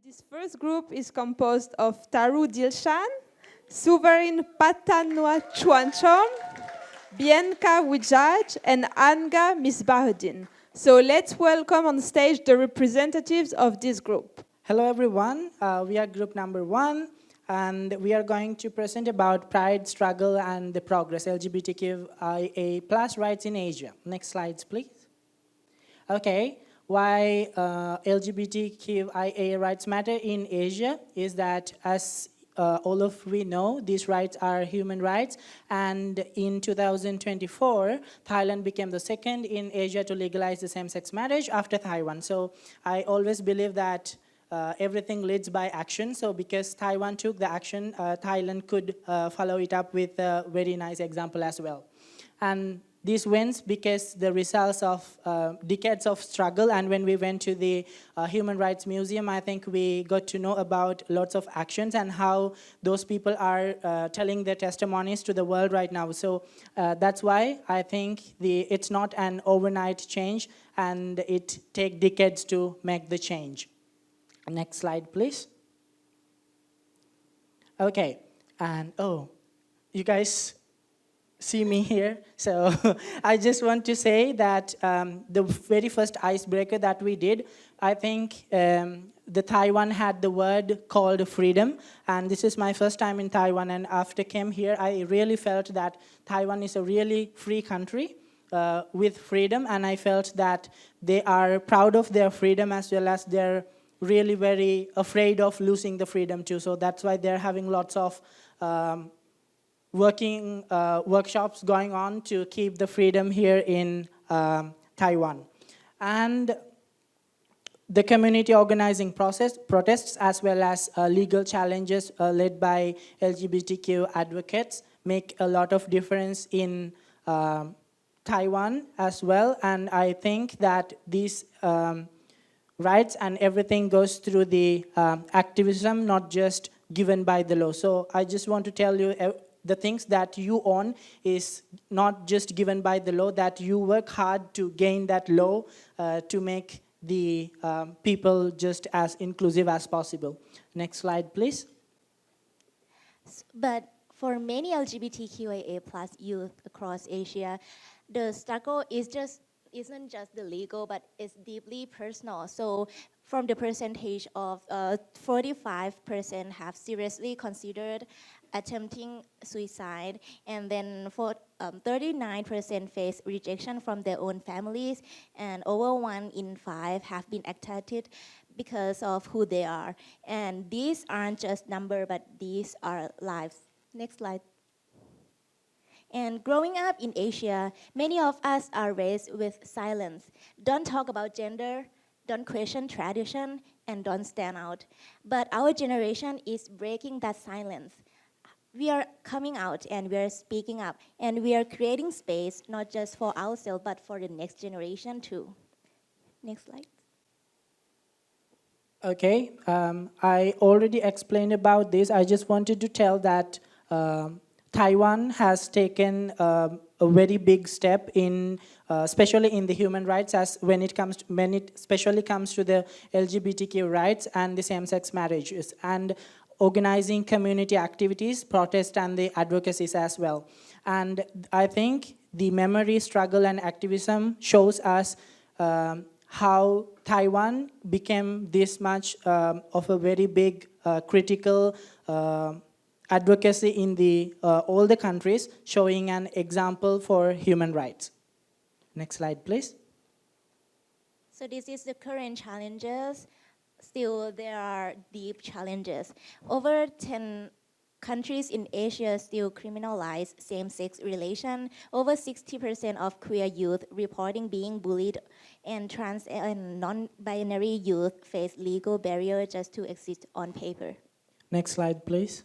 This first group is composed of Taru Dilshan, Suverin Patanwa Chuanchon, Bianca Wijaj, and Anga Misbahuddin. So let's welcome on stage the representatives of this group. Hello everyone, we are group number 1 and we are going to present about pride, struggle and the progress, LGBTQIA plus rights in Asia. Next slides please. Okay, why LGBTQIA rights matter in Asia is that as all of we know, these rights are human rights, and in 2024, Thailand became the second in Asia to legalize the same-sex marriage after Taiwan. So I always believe that everything leads by action. So because Taiwan took the action, Thailand could follow it up with a very nice example as well. And this wins because the results of decades of struggle, and when we went to the Human Rights Museum, I think we got to know about lots of actions and how those people are telling their testimonies to the world right now. So that's why I think it's not an overnight change and it takes decades to make the change. Next slide, please. Okay, and you guys see me here. So I just want to say that the very first icebreaker that we did, I think the Taiwan had the word called freedom, and this is my first time in Taiwan, and after came here, I really felt that Taiwan is a really free country with freedom, and I felt that they are proud of their freedom as well as they're really very afraid of losing the freedom too. So that's why they're having lots of workshops going on to keep the freedom here in Taiwan. And the community organizing process, protests as well as legal challenges led by LGBTQ advocates make a lot of difference in Taiwan as well. And I think that these rights and everything goes through the activism, not just given by the law. So I just want to tell you the things that you own is not just given by the law, that you work hard to gain that law to make the people just as inclusive as possible. Next slide, please. But for many LGBTQIA plus youth across Asia, the struggle isn't just the legal, but it's deeply personal. So from the percentage of 45% have seriously considered attempting suicide, and then for 39% face rejection from their own families, and over 1 in 5 have been attacked because of who they are. And these aren't just numbers, but these are lives. Next slide. And growing up in Asia, many of us are raised with silence. Don't talk about gender, don't question tradition, and don't stand out. But our generation is breaking that silence. We are coming out and we are speaking up, and we are creating space not just for ourselves but for the next generation too. Next slide. Okay, I already explained about this. I just wanted to tell that Taiwan has taken a very big step in, especially in the human rights, as when it especially comes to the LGBTQ rights and the same-sex marriages, and organizing community activities, protests, and the advocacies as well. And I think the memory, struggle, and activism shows us how Taiwan became this much of a very big critical advocacy in all the countries, showing an example for human rights. Next slide, please. So this is the current challenges. Still, there are deep challenges. Over 10 countries in Asia still criminalize same-sex relation. Over 60% of queer youth reporting being bullied, and trans and non-binary youth face legal barriers just to exist on paper. Next slide, please.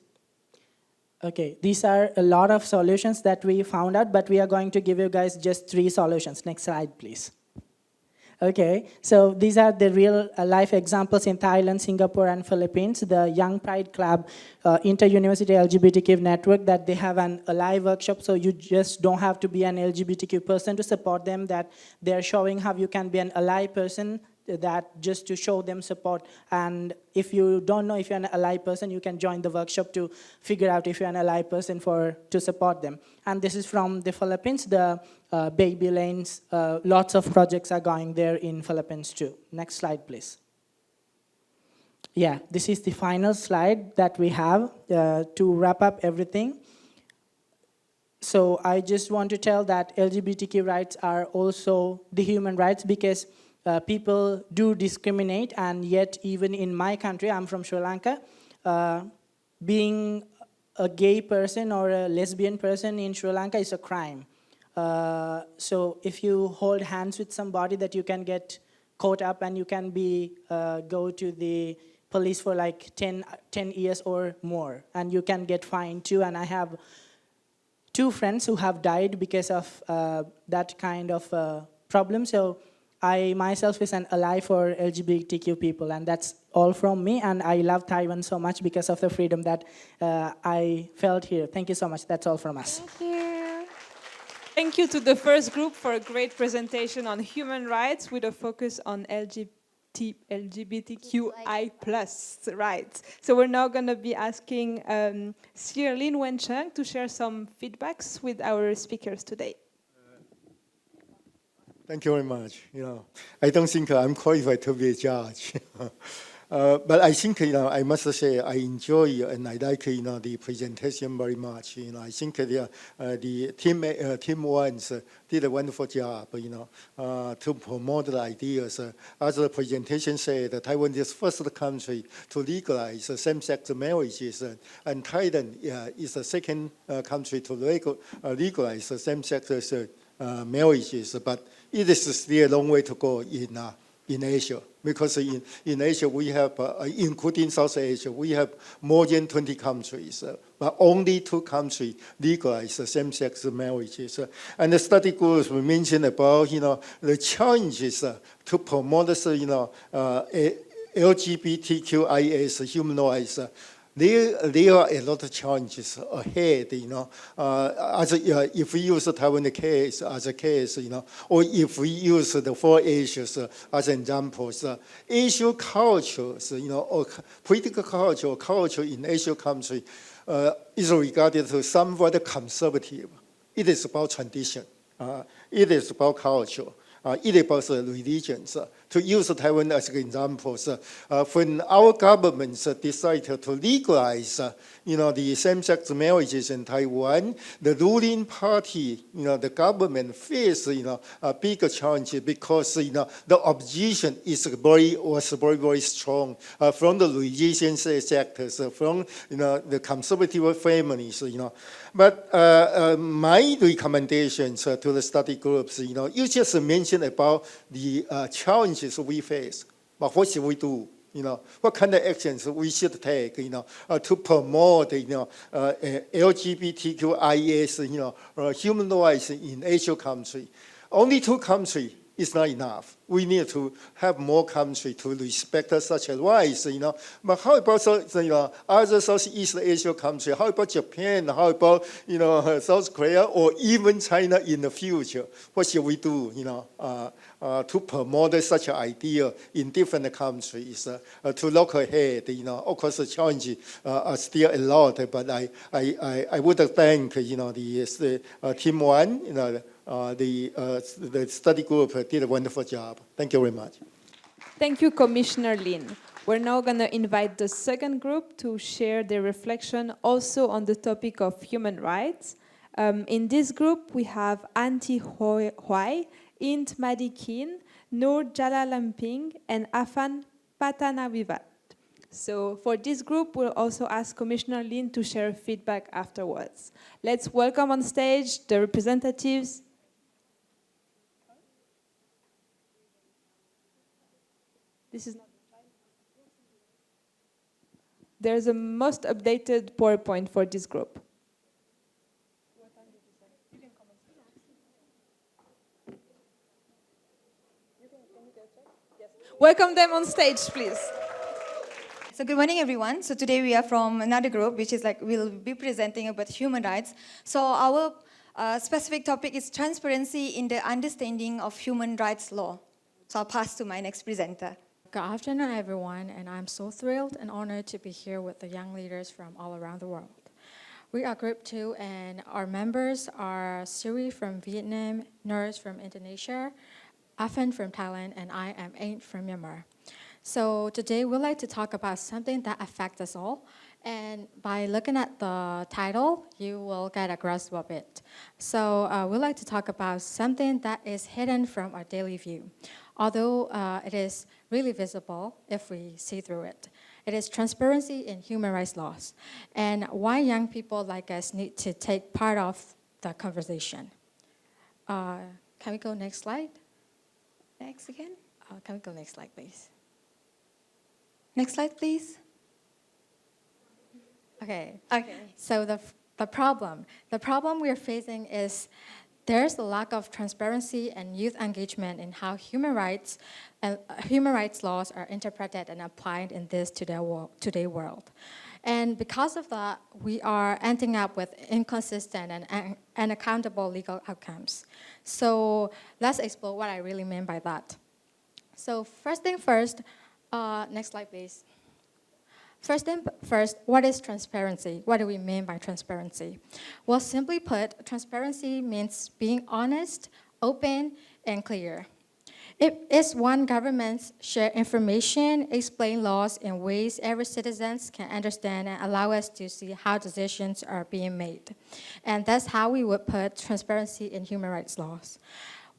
Okay, these are a lot of solutions that we found out, but we are going to give you guys just 3 solutions. Next slide, please. Okay, so these are the real life examples in Thailand, Singapore, and Philippines. The Young Pride Club inter-university LGBTQ network, that they have a live workshop, so you just don't have to be an LGBTQ person to support them, that they're showing how you can be an ally person that just to show them support. And if you don't know if you're an ally person, you can join the workshop to figure out if you're an ally person to support them. And this is from the Philippines, the baby lanes. Lots of projects are going there in Philippines too. Next slide, please. Yeah, this is the final slide that we have to wrap up everything. So I just want to tell that LGBTQ rights are also the human rights, because people do discriminate, and yet even in my country, I'm from Sri Lanka, being a gay person or a lesbian person in Sri Lanka is a crime. So if you hold hands with somebody, that you can get caught up and you can go to the police for like 10 years or more, and you can get fined too. And I have 2 friends who have died because of that kind of problem. So I myself is an ally for LGBTQ people, and that's all from me. And I love Taiwan so much because of the freedom that I felt here. Thank you so much. That's all from us. Thank you. Thank you to the first group for a great presentation on human rights with a focus on LGBTQI+ rights. So we're now going to be asking Sir Lin Wencheng to share some feedbacks with our speakers today. Thank you very much. I don't think I'm qualified to be a judge. But I think, I must say I enjoy and I like, the presentation very much. I think the team ones did a wonderful job, to promote the ideas. As the presentation said, Taiwan is the first country to legalize same-sex marriages, and Thailand is the second country to legalize same-sex marriages. But it is still a long way to go in Asia, because in Asia we have, including South Asia, we have more than 20 countries, but only 2 countries legalize same-sex marriages. And the study groups we mentioned about, the challenges to promote, LGBTQIA human rights. There are a lot of challenges ahead, if we use the Taiwan case as a case, or if we use the 4 Asias as examples. Asian cultures, or political culture or culture in Asian country is regarded as somewhat conservative. It is about tradition. It is about culture. It is about religions. To use Taiwan as examples, when our governments decided to legalize, the same-sex marriages in Taiwan, the ruling party, the government faced, a bigger challenge, because, the opposition was very, very strong from the religious sectors, from, the conservative families, But my recommendations to the study groups, you just mentioned about the challenges we face, but what should we do? What kind of actions we should take, to promote, LGBTQIA, human rights in Asian country. Only 2 countries is not enough. We need to have more countries to respect such rights, But how about, other Southeast Asia countries? How about Japan? How about, South Korea, or even China in the future? What should we do, to promote such an idea in different countries, to look ahead, Of course, the challenges are still a lot, but I would thank, the team 1, the study group did a wonderful job. Thank you very much. Thank you, Commissioner Lin. We're now going to invite the second group to share their reflection also on the topic of human rights. In this group, we have Antti Hoai, Int Madikin, Noor Jalalamping, and Afan Patanavivat. So for this group, we'll also ask Commissioner Lin to share feedback afterwards. Let's welcome on stage the representatives. This is not. There's a most updated PowerPoint for this group. Welcome them on stage, please. So good morning, everyone. So today we are from another group, which is we'll be presenting about human rights. So our specific topic is transparency in the understanding of human rights law. So I'll pass to my next presenter. Good afternoon, everyone, and I'm so thrilled and honored to be here with the young leaders from all around the world. We are Group 2, and our members are Siri from Vietnam, Nurse from Indonesia, Afan from Thailand, and I am Aint from Myanmar. So today we'd like to talk about something that affects us all, and by looking at the title, you will get a grasp of it. So we'd like to talk about something that is hidden from our daily view, although it is really visible if we see through it. It is transparency in human rights laws, and why young people like us need to take part of the conversation. Can we go next slide? Next again. Can we go next slide, please? Next slide, please. Okay. Okay. So the problem we're facing is there's a lack of transparency and youth engagement in how human rights laws are interpreted and applied in this today world. And because of that, we are ending up with inconsistent and unaccountable legal outcomes. So let's explore what I really mean by that. So first thing first, next slide, please. First, what is transparency? What do we mean by transparency? Well, simply put, transparency means being honest, open, and clear. It is when governments share information, explain laws in ways every citizen can understand and allow us to see how decisions are being made. And that's how we would put transparency in human rights laws.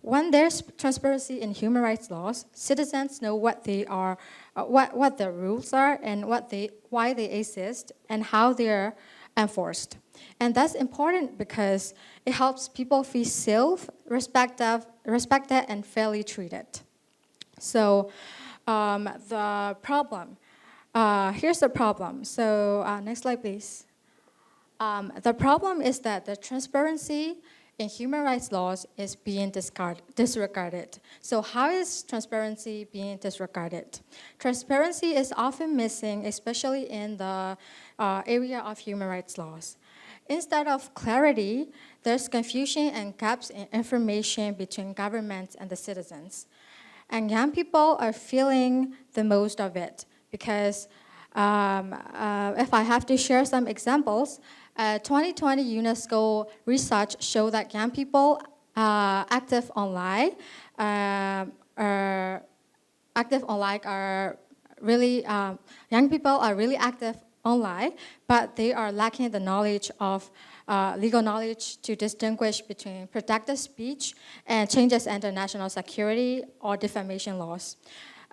When there's transparency in human rights laws, citizens know what they are, what the rules are, and why they exist, and how they're enforced. And that's important because it helps people feel safe, respected, and fairly treated. So the problem, here's the problem. So next slide, please. The problem is that the transparency in human rights laws is being disregarded. So how is transparency being disregarded? Transparency is often missing, especially in the area of human rights laws. Instead of clarity, there's confusion and gaps in information between governments and the citizens. And young people are feeling the most of it because if I have to share some examples, 2020 UNESCO research showed that young people active online are really young people are really active online, but they are lacking the knowledge of legal knowledge to distinguish between protected speech and changes in national security or defamation laws.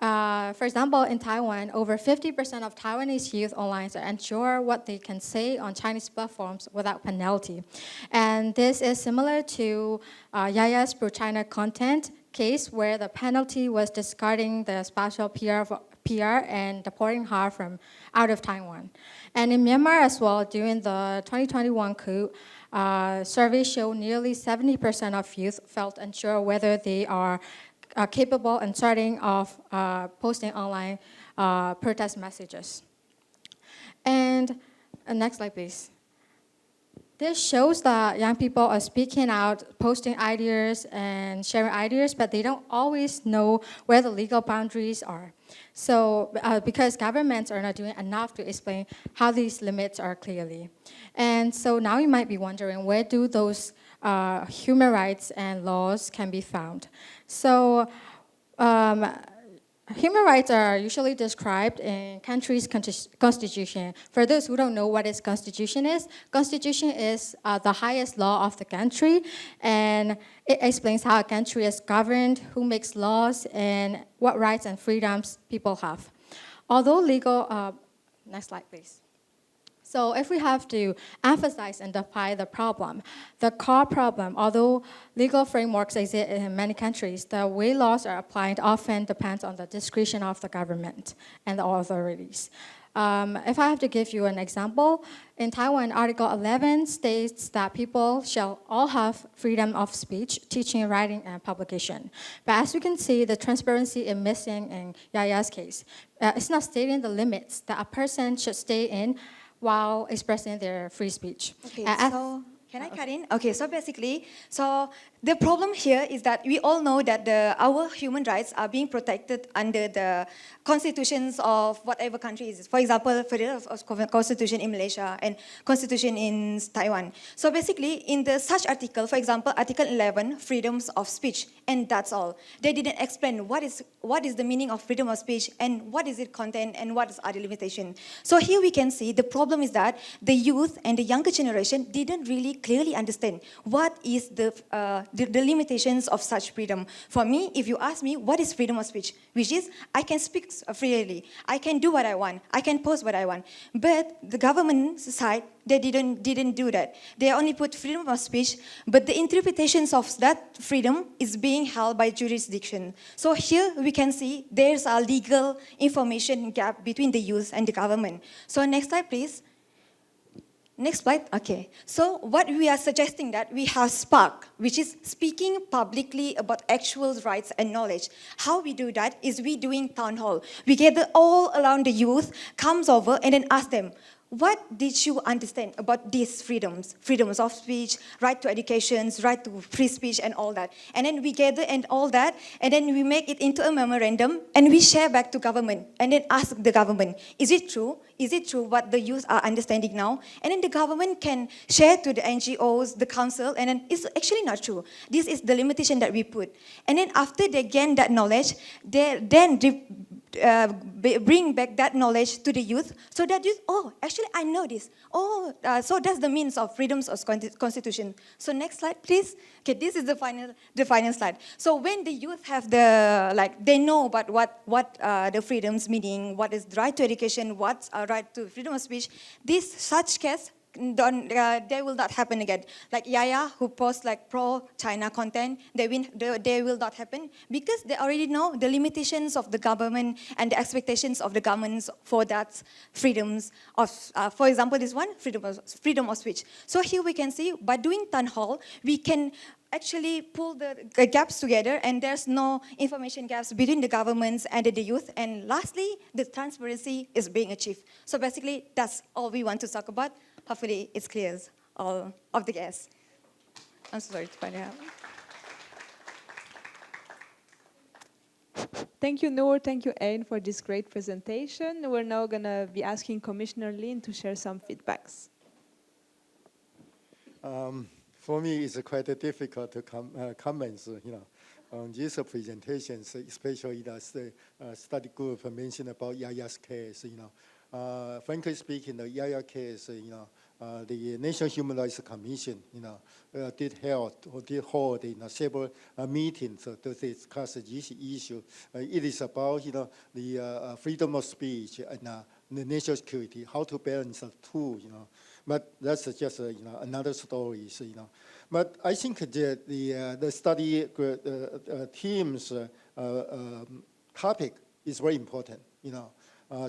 For example, in Taiwan, over 50% of Taiwanese youth online are unsure what they can say on Chinese platforms without penalty. And this is similar to Yaya's pro-China content case where the penalty was discarding the special PR and deporting her from out of Taiwan. And in Myanmar as well, during the 2021 coup, surveys show nearly 70% of youth felt unsure whether they are capable and starting of posting online protest messages. And next slide, please. This shows that young people are speaking out, posting ideas and sharing ideas, but they don't always know where the legal boundaries are. So because governments are not doing enough to explain how these limits are clearly. And so now you might be wondering, where do those human rights and laws can be found? So human rights are usually described in country's constitution. For those who don't know what constitution is the highest law of the country, and it explains how a country is governed, who makes laws, and what rights and freedoms people have. Although legal, next slide, please. So if we have to emphasize and define the problem, the core problem, although legal frameworks exist in many countries, the way laws are applied often depends on the discretion of the government and the authorities. If I have to give you an example, in Taiwan, Article 11 states that people shall all have freedom of speech, teaching, writing, and publication. But as you can see, the transparency is missing in Yaya's case. It's not stating the limits that a person should stay in while expressing their free speech. Okay, Uh, so Can I cut in? Okay, so basically, the problem here is that we all know that our human rights are being protected under the constitutions of whatever country it is. For example, Federal Constitution in Malaysia and Constitution in Taiwan. So basically, in the such article, for example, Article 11, freedoms of speech, and that's all. They didn't explain what is the meaning of freedom of speech and what is it content and what is other limitation. So here we can see the problem is that the youth and the younger generation didn't really clearly understand what is the limitations of such freedom. For me, if you ask me, what is freedom of speech? Which is, I can speak freely, I can do what I want, I can post what I want. But the government side, they didn't do that. They only put freedom of speech, but the interpretations of that freedom is being held by jurisdiction. So here we can see there's a legal information gap between the youth and the government. So next slide, please. Next slide, okay. So what we are suggesting that we have Spark, which is speaking publicly about actual rights and knowledge. How we do that is we doing town hall. We gather all around the youth, comes over and then ask them, what did you understand about these freedoms? Freedoms of speech, right to education, right to free speech and all that. And then we gather and all that, and then we make it into a memorandum, and we share back to government, and then ask the government, is it true? Is it true what the youth are understanding now? And then the government can share to the NGOs, the council, and then it's actually not true. This is the limitation that we put. And then after they gain that knowledge, they then bring back that knowledge to the youth, so that youth, oh, actually I know this. Oh, so that's the means of freedoms of constitution. So next slide, please. Okay, this is the final slide. So when the youth have they know about what the freedoms meaning, what is the right to education, what's right to freedom of speech, such case, they will not happen again. Like Yaya, who posts like pro-China content, they will not happen because they already know the limitations of the government and the expectations of the governments for that freedoms of, for example, this one, freedom of speech. So here we can see, by doing town hall, we can actually pull the gaps together, and there's no information gaps between the governments and the youth. And lastly, the transparency is being achieved. So basically, that's all we want to talk about. Hopefully, it clears all of the gas. I'm sorry to find out. Thank you, Noor. Thank you, Ain, for this great presentation. We're now going to be asking Commissioner Lin to share some feedbacks. For me, it's quite difficult to comment, on these presentations, especially the study group mentioned about Yaya's case, frankly speaking, the Yaya case, the National Human Rights Commission, did hold several meetings to discuss this issue. It is about, the freedom of speech and the national security, how to balance the two, But that's just, another story, But I think that the study team's topic is very important,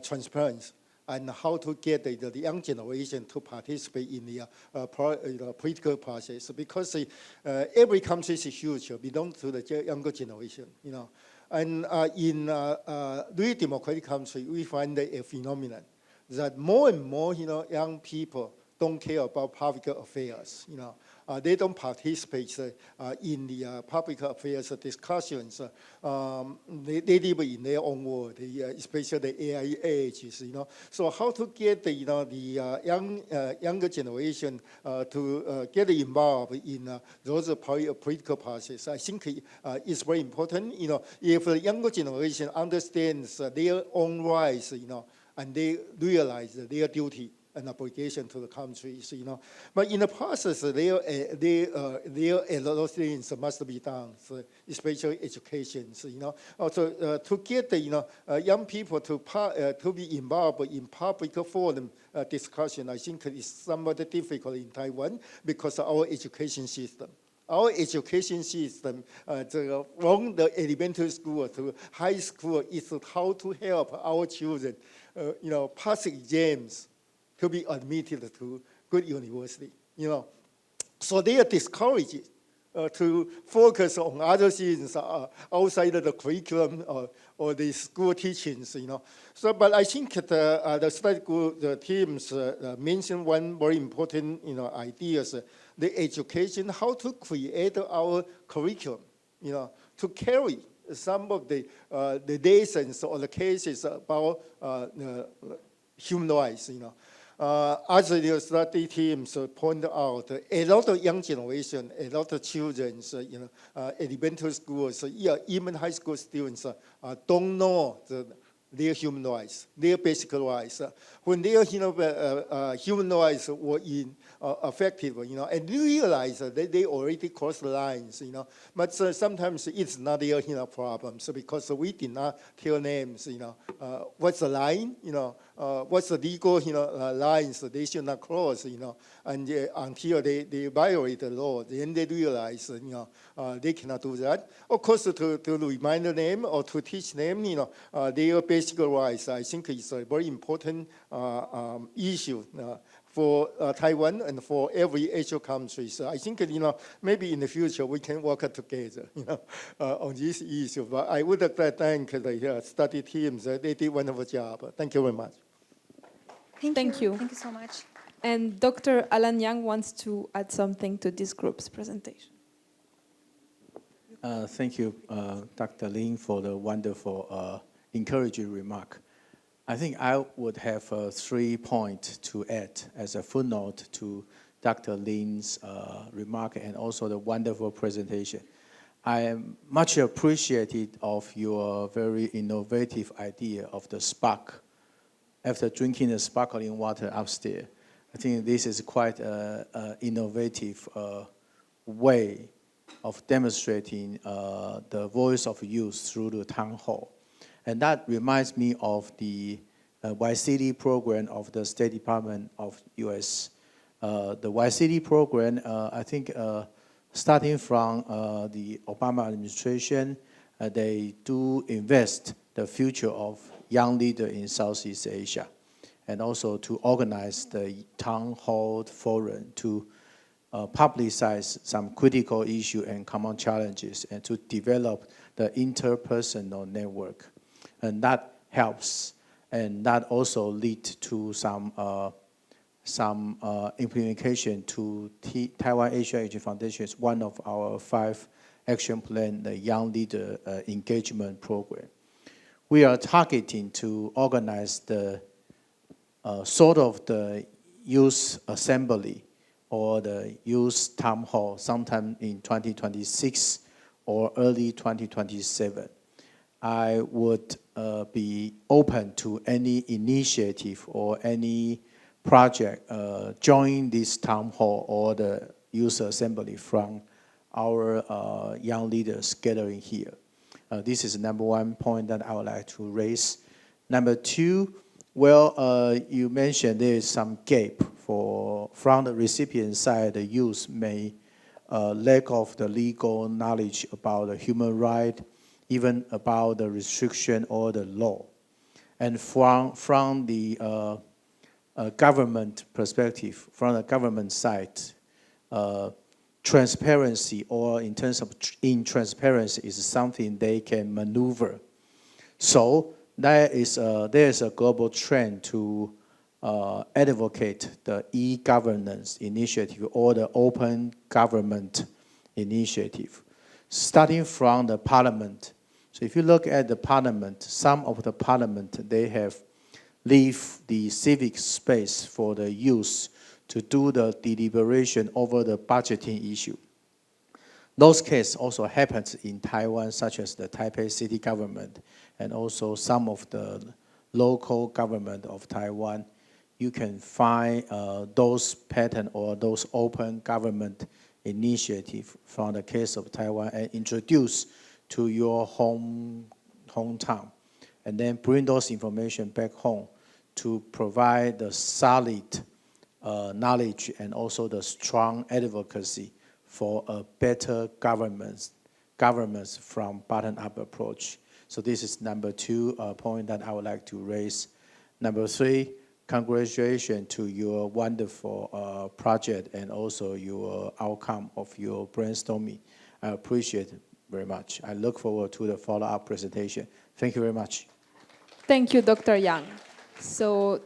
transparency, and how to get the young generation to participate in the political process. Because every country is huge, belong to the younger generation, And in really democratic country, we find a phenomenon that more and more, young people don't care about public affairs, They don't participate in the public affairs discussions. They live in their own world, especially the AI ages, So how to get the younger generation to get involved in those political processes, I think is very important. If the younger generation understands their own rights, and they realize their duty and obligation to the countries, But in the process, there are a lot of things that must be done, especially education, Also, to get the young people to be involved in public forum discussion, I think is somewhat difficult in Taiwan because of our education system. Our education system, from the elementary school to high school, is how to help our children, pass exams, to be admitted to good university, So they are discouraged to focus on other things outside of the curriculum or the school teachings, So, but I think the study group, the teams mentioned one very important, ideas the education, how to create our curriculum, to carry some of the lessons or the cases about human rights, As the study teams point out, a lot of young generation, a lot of children, elementary schools, even high school students don't know their human rights, their basic rights. When their human rights were affected, and realize that they already crossed the lines, But sometimes it's not their problem. So because we did not tell them, what's the line, what's the legal lines they should not cross, and until they violate the law, then they realize, they cannot do that. Of course, to remind them or to teach them, their basic rights, I think is a very important issue for Taiwan and for every Asian country. So I think, maybe in the future we can work together, on this issue. But I would like to thank the study teams. They did a wonderful job. Thank you very much. Thank you. Thank you so much. And Dr. Alan Yang wants to add something to this group's presentation. Thank you, Dr. Lin, for the wonderful, encouraging remark. I think I would have 3 points to add as a footnote to Dr. Lin's remark and also the wonderful presentation. I am much appreciative of your very innovative idea of the spark after drinking the sparkling water upstairs. I think this is quite an innovative way of demonstrating the voice of youth through the town hall. And that reminds me of the YCD program of the State Department of U.S. The YCD program, I think, starting from the Obama administration, they do invest the future of young leaders in Southeast Asia, and also to organize the town hall forum to publicize some critical issues and common challenges, and to develop the interpersonal network. And that helps, and that also leads to some implementation to Taiwan-Asia Asia Foundation. Is one of our 5 action plan, the Young Leader Engagement Program. We are targeting to organize the sort of the youth assembly or the youth town hall sometime in 2026 or early 2027. I would be open to any initiative or any project join this town hall or the youth assembly from our young leaders gathering here. This is number 1 point that I would like to raise. Number 2, well, you mentioned there is some gap from the recipient side. The youth may lack of the legal knowledge about the human right, even about the restriction or the law. And from the government perspective, from the government side, transparency or in terms of transparency is something they can maneuver. So there is a global trend to advocate the e-governance initiative or the open government initiative, starting from the parliament. So if you look at the parliament, some of the parliament, they have leave the civic space for the youth to do the deliberation over the budgeting issue. Those cases also happens in Taiwan, such as the Taipei city government and also some of the local government of Taiwan. You can find those pattern or those open government initiative from the case of Taiwan and introduce to your hometown, and then bring those information back home to provide the solid knowledge and also the strong advocacy for a better governments from bottom-up approach. So this is number 2 point that I would like to raise. Number 3, congratulations to your wonderful project and also your outcome of your brainstorming. I appreciate it very much. I look forward to the follow-up presentation. Thank you very much. Thank you, Dr. Yang. So,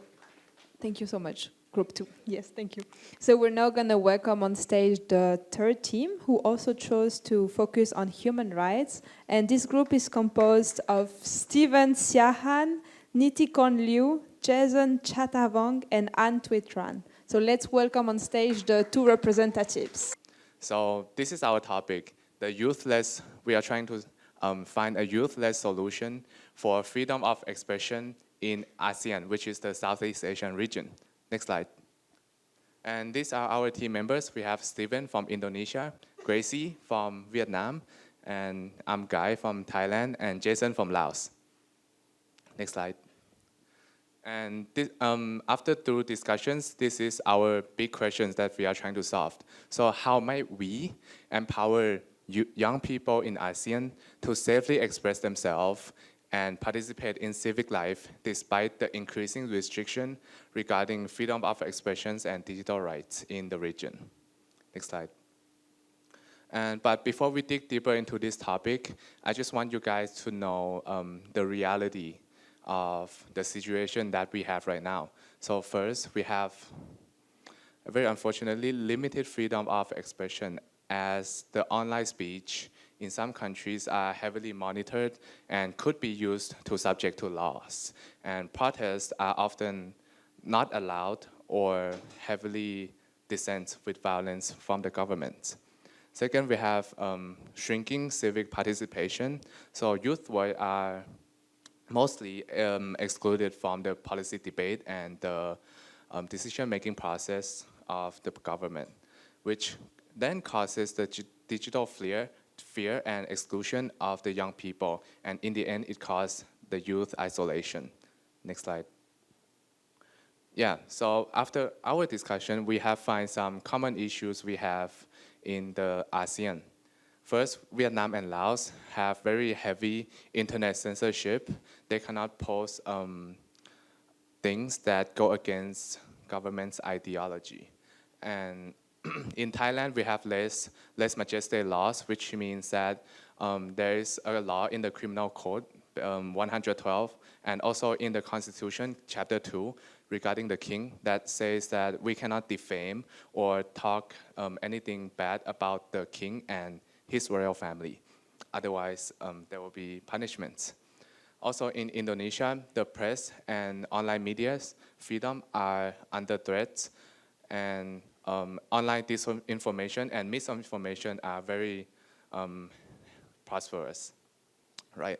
thank you so much. Group 2. Yes, thank you. So we're now going to welcome on stage the third team who also chose to focus on human rights. And this group is composed of Steven Siahan, Nitikon Liu, Jason Chatavong, and Ann Twitran. So let's welcome on stage the two representatives. So this is our topic, we are trying to find a youth-led solution for freedom of expression in ASEAN, which is the Southeast Asian region. Next slide. And these are our team members. We have Steven from Indonesia, Gracie from Vietnam, and I'm Guy from Thailand, and Jason from Laos. Next slide. And this, after through discussions, this is our big questions that we are trying to solve. So how might we empower young people in ASEAN to safely express themselves and participate in civic life despite the increasing restriction regarding freedom of expressions and digital rights in the region? Next slide. But before we dig deeper into this topic, I just want you guys to know the reality of the situation that we have right now. So first, we have a very unfortunately limited freedom of expression, as the online speech in some countries are heavily monitored and could be used to subject to laws. And protests are often not allowed or heavily dissent with violence from the government. Second, we have shrinking civic participation. So youth are mostly excluded from the policy debate and the decision-making process of the government, which then causes the digital fear and exclusion of the young people. And in the end, it causes the youth isolation. Next slide. Yeah, so after our discussion, we have found some common issues we have in the ASEAN. First, Vietnam and Laos have very heavy internet censorship. They cannot post things that go against government's ideology. And in Thailand, we have less majestic laws, which means that there is a law in the criminal code, 112, and also in the Constitution, Chapter 2, regarding the king, that says that we cannot defame or talk anything bad about the king and his royal family. Otherwise, there will be punishments. Also in Indonesia, the press and online media's freedom are under threat, and online disinformation and misinformation are very prosperous, right?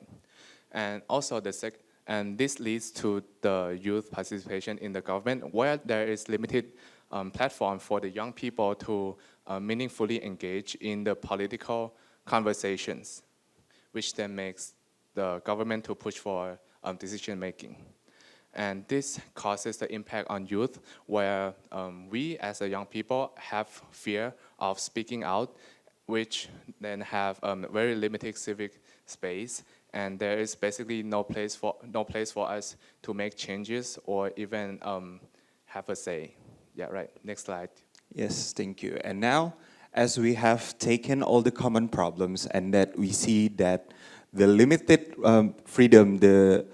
And also and this leads to the youth participation in the government, where there is limited platform for the young people to meaningfully engage in the political conversations, which then makes the government to push for decision making. And this causes the impact on youth, where we as a young people have fear of speaking out, which then have very limited civic space, and there is basically no place for us to make changes or even have a say. Yeah, right. Next slide. Yes, thank you. And now, as we have taken all the common problems and that we see that the limited freedom, the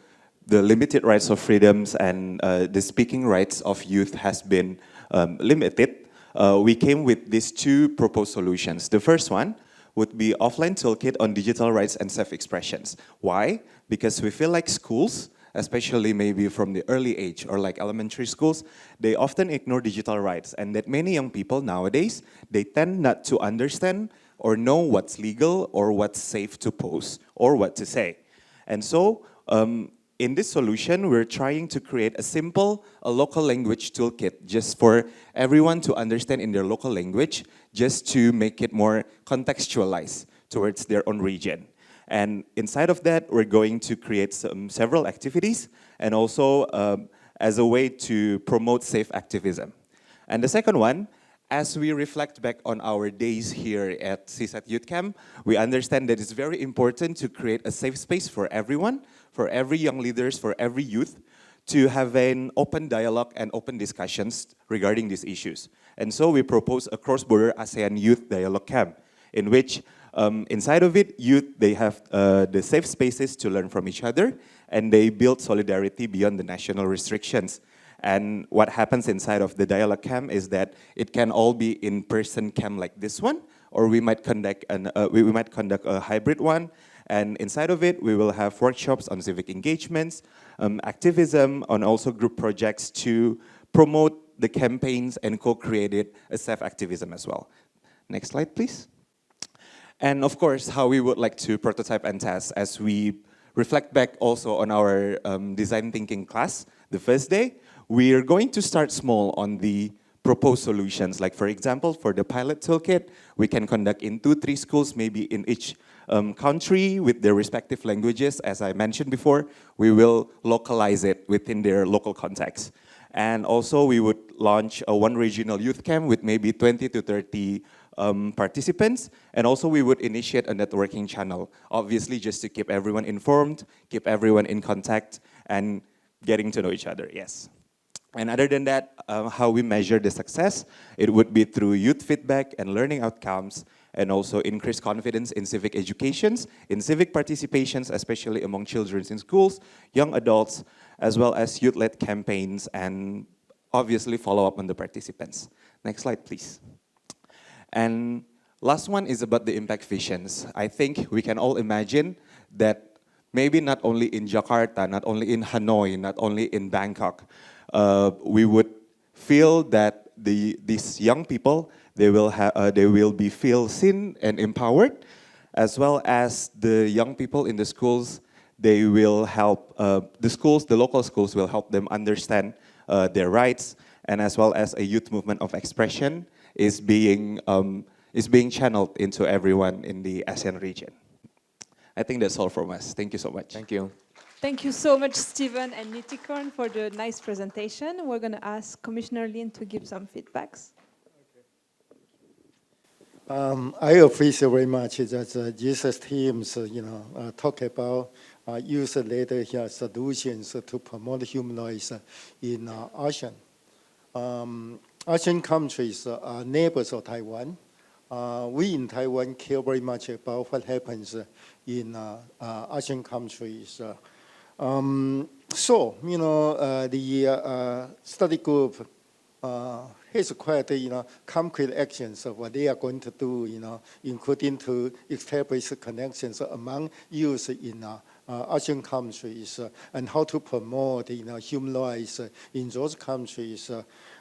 limited rights of freedoms and the speaking rights of youth has been limited, we came with these two proposed solutions. The first one would be offline toolkit on digital rights and self-expressions. Why? Because we feel like schools, especially maybe from the early age or like elementary schools, they often ignore digital rights, and that many young people nowadays, they tend not to understand or know what's legal or what's safe to post or what to say. And so in this solution, we're trying to create a local language toolkit just for everyone to understand in their local language, just to make it more contextualized towards their own region. And inside of that, we're going to create several activities and also as a way to promote safe activism. And the second one, as we reflect back on our days here at SEASAT Youth Camp, we understand that it's very important to create a safe space for everyone, for every young leaders, for every youth, to have an open dialogue and open discussions regarding these issues. And so we propose a cross-border ASEAN Youth Dialogue Camp, in which inside of it, youth, they have the safe spaces to learn from each other, and they build solidarity beyond the national restrictions. And what happens inside of the dialogue camp is that it can all be in-person camp like this one, or we might conduct a hybrid one. And inside of it, we will have workshops on civic engagements, activism, and also group projects to promote the campaigns and co-created a self-activism as well. Next slide, please. And of course, how we would like to prototype and test as we reflect back also on our design thinking class, the first day, we are going to start small on the proposed solutions. Like for example, for the pilot toolkit, we can conduct in 2-3 schools, maybe in each country with their respective languages. As I mentioned before, we will localize it within their local context. And also we would launch a one regional youth camp with maybe 20 to 30 participants. And also we would initiate a networking channel, obviously just to keep everyone informed, keep everyone in contact and getting to know each other, yes. And other than that, how we measure the success, it would be through youth feedback and learning outcomes, and also increased confidence in civic educations, in civic participations, especially among children in schools, young adults, as well as youth-led campaigns, and obviously follow up on the participants. Next slide, please. And last one is about the impact visions. I think we can all imagine that maybe not only in Jakarta, not only in Hanoi, not only in Bangkok, we would feel that these young people, they will be feel seen and empowered, as well as the young people in the schools, they will help, the local schools will help them understand their rights, and as well as a youth movement of expression is being channeled into everyone in the ASEAN region. I think that's all from us. Thank you so much. Thank you. Thank you so much, Stephen and Nitikorn, for the nice presentation. We're going to ask Commissioner Lin to give some feedbacks. I appreciate very much that these teams, talk about user-led solutions to promote human rights in ASEAN. ASEAN countries are neighbors of Taiwan. We in Taiwan care very much about what happens in ASEAN countries. The study group has quite concrete actions of what they are going to do, including to establish connections among youth in ASEAN countries and how to promote human rights in those countries.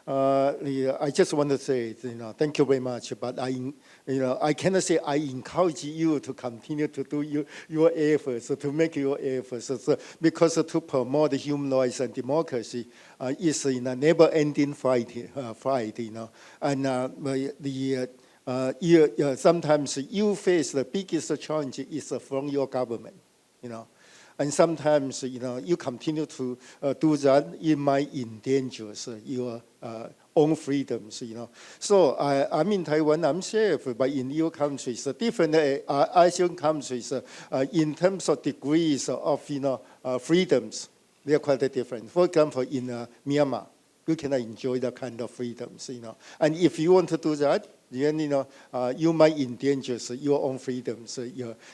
I just want to say, thank you very much, but I cannot say I encourage you to continue to do your efforts, to make your efforts, because to promote human rights and democracy is a never-ending fight, and sometimes you face the biggest challenge is from your government, And sometimes, you continue to do that, it might endanger your own freedoms, So I'm in Taiwan, I'm safe, but in your countries, different ASEAN countries, in terms of degrees of, freedoms, they are quite different. For example, in Myanmar, you cannot enjoy that kind of freedoms, And if you want to do that, then you might endanger your own freedoms.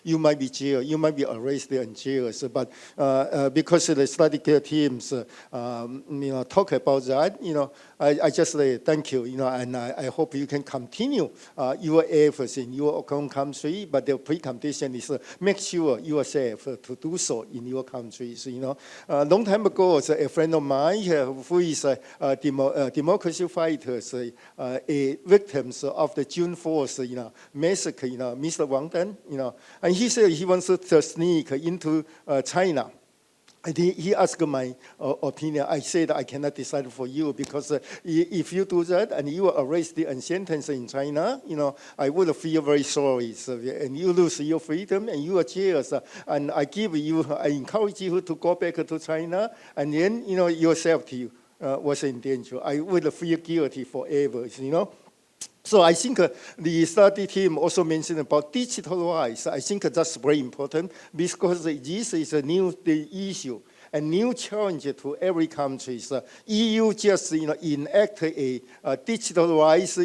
You might be jailed, you might be arrested and jailed. But because the study teams, talk about that, I just say thank you, and I hope you can continue your efforts in your own country. But the precondition is make sure you are safe to do so in your countries. A long time ago, a friend of mine who is a democracy fighters, a victims of the June 4th, massacre, Mr. Wang Dan, and he said he wants to sneak into China. And he asked my opinion. I said I cannot decide for you because if you do that and you are arrested and sentenced in China, I would feel very sorry. And you lose your freedom and you are jailed. And I encourage you to go back to China, and then your safety was in danger. I would feel guilty forever. So I think the study team also mentioned about digital rights. I think that's very important because this is a new issue, a new challenge to every country. EU just enact a digital rights